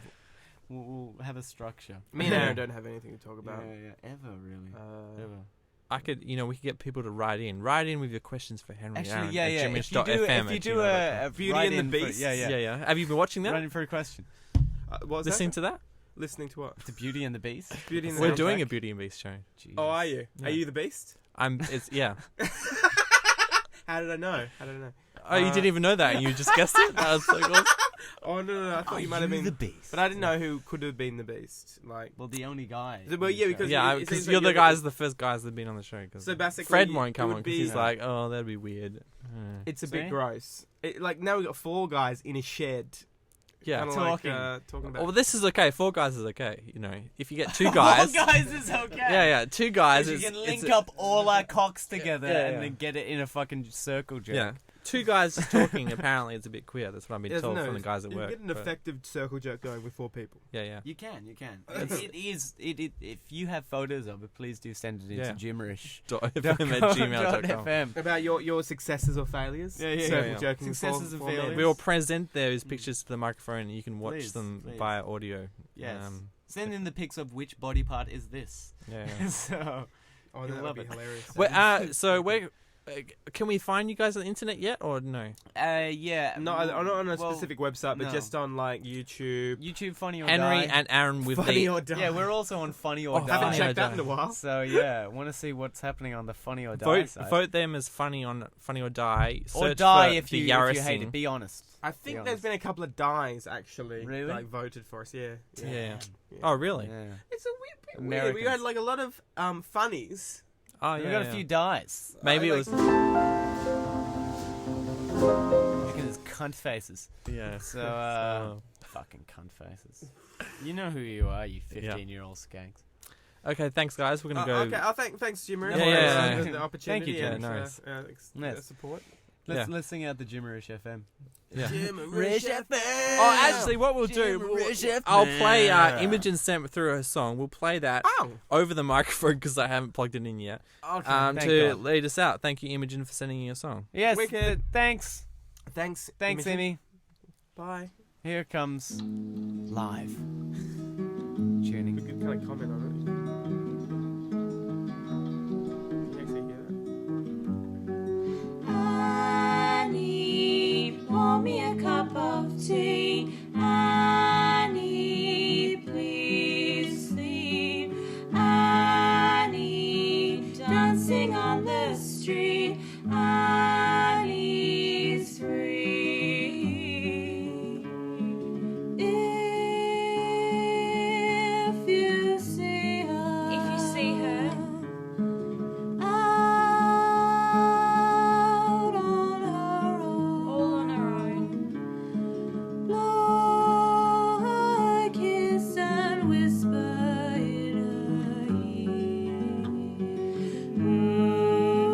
we'll have a structure. Me and Aaron don't have anything to talk about. Yeah, ever really, ever. I could, we could get people to write in with your questions for Henry and Actually, Aaron. yeah. at If you do, jimmyish.fm@gmail.com. a Beauty write and the in for- Beast? yeah. Yeah, yeah. Have you been watching that? Write in for a question. What was Listening that? to that? Listening to what? The Beauty and the Beast. Beauty and the We're Beast. doing a Beauty and Beast show. Jesus. Oh, are you? Yeah. Are you the Beast? Yeah. How did I know? Oh, you didn't even know that, and you just guessed it? That was so cool. Oh no! I thought you might have been the Beast? but I didn't know who could have been the Beast. Like, Well, the only guy. Well, yeah, in the because- show. Yeah, it because seems you're like the first guys that have been on the show. 'Cause so basically, Fred it won't come would on because be- he's like, oh, that'd be weird. it's a See? bit gross. Like now we got 4 guys in a shed, Yeah. kinda Talking. like, talking about. Well, this is okay. 4 guys is okay. If you get 2 guys. 4 guys is okay. Yeah, 2 guys. You is can link it's up all our cocks together Yeah, and yeah. then get it in a fucking circle jerk. Yeah. 2 guys just talking. Apparently, it's a bit queer. That's what I've been Yeah, told no, from the guys at you work. get an but- effective circle jerk going with 4 people. Yeah. You can. If you have photos of it, please do send it into Yeah. Jimmerish.fm@gmail.com. .fm. About your successes or failures. Yeah, yeah, Circle yeah. jerking. with Successes four- and four failures. men. We'll present those pictures to the microphone, and you can watch Please, them please. via audio. Yes. Um, Send in the pics of which body part is this. yeah. So Oh, You'll that love would be it. hilarious. Well, so can we find you guys on the internet yet, or no? yeah. Not on a well, specific website, but no. just on like YouTube. YouTube Funny or Henry Die. and Aaron with Funny the or Die. Yeah, we're also on Funny or Oh, Die. Haven't Funny checked or that in a Die. while. So yeah, want to see what's happening on the Funny or Die side. vote them as funny on Funny or Die. Or Search die for if the you Yarrison. hate it. Be honest. I think Be there's honest. been a couple of dies actually. Really? Like voted for us. Yeah. Yeah. Yeah. Oh, really? Yeah. It's a bit weird. We Americans. had like a lot of funnies. Oh, We yeah. got a yeah. few dies. Maybe I it was. like- Look at his cunt faces. Yeah. So, fucking cunt faces. You know who you are, you Yeah. 15-year-old skanks. Okay, thanks, guys. We're gonna go. Okay. Thanks, Jim. Yeah, for yeah, the opportunity. Thank you, and Jim. for, Nice. support. Let's sing out the Jimmerish FM. Yeah. Jimmerish Oh, actually, what we'll do, I'll play Imogen sent through her song. We'll play that Oh. over the microphone because I haven't plugged it in yet. Okay, To thank God. lead us out. Thank you, Imogen, for sending in your song. Yes, Wicked. thanks. Thanks, Thanks, Amy. Bye. Here comes live We tuning. could kind of comment on it. Can you actually hear that? Annie, pour me a cup of tea. Annie, please sleep. Annie, dancing on the street. Annie's free. If you see her, out on her own, all on her own. blow her a kiss and whisper in her ear.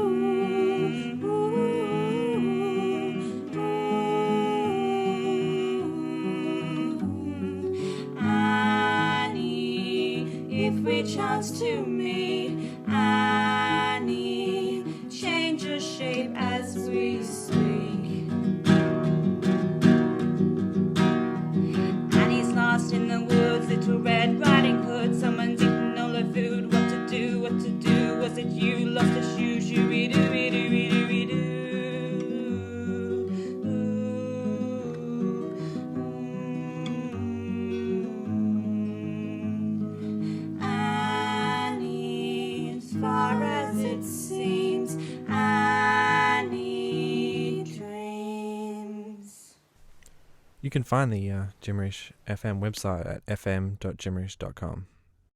me. Annie, change your shape as we speak. Annie's lost in the woods, Little Red Riding Hood. Someone's eaten all her food. What to do? What to do? Was it you lost her shoes? You redo, redo, redo, redo. Annie, as far as it seems, Annie dreams. You can find the Gimmerish FM website at fm.gimmerish.com.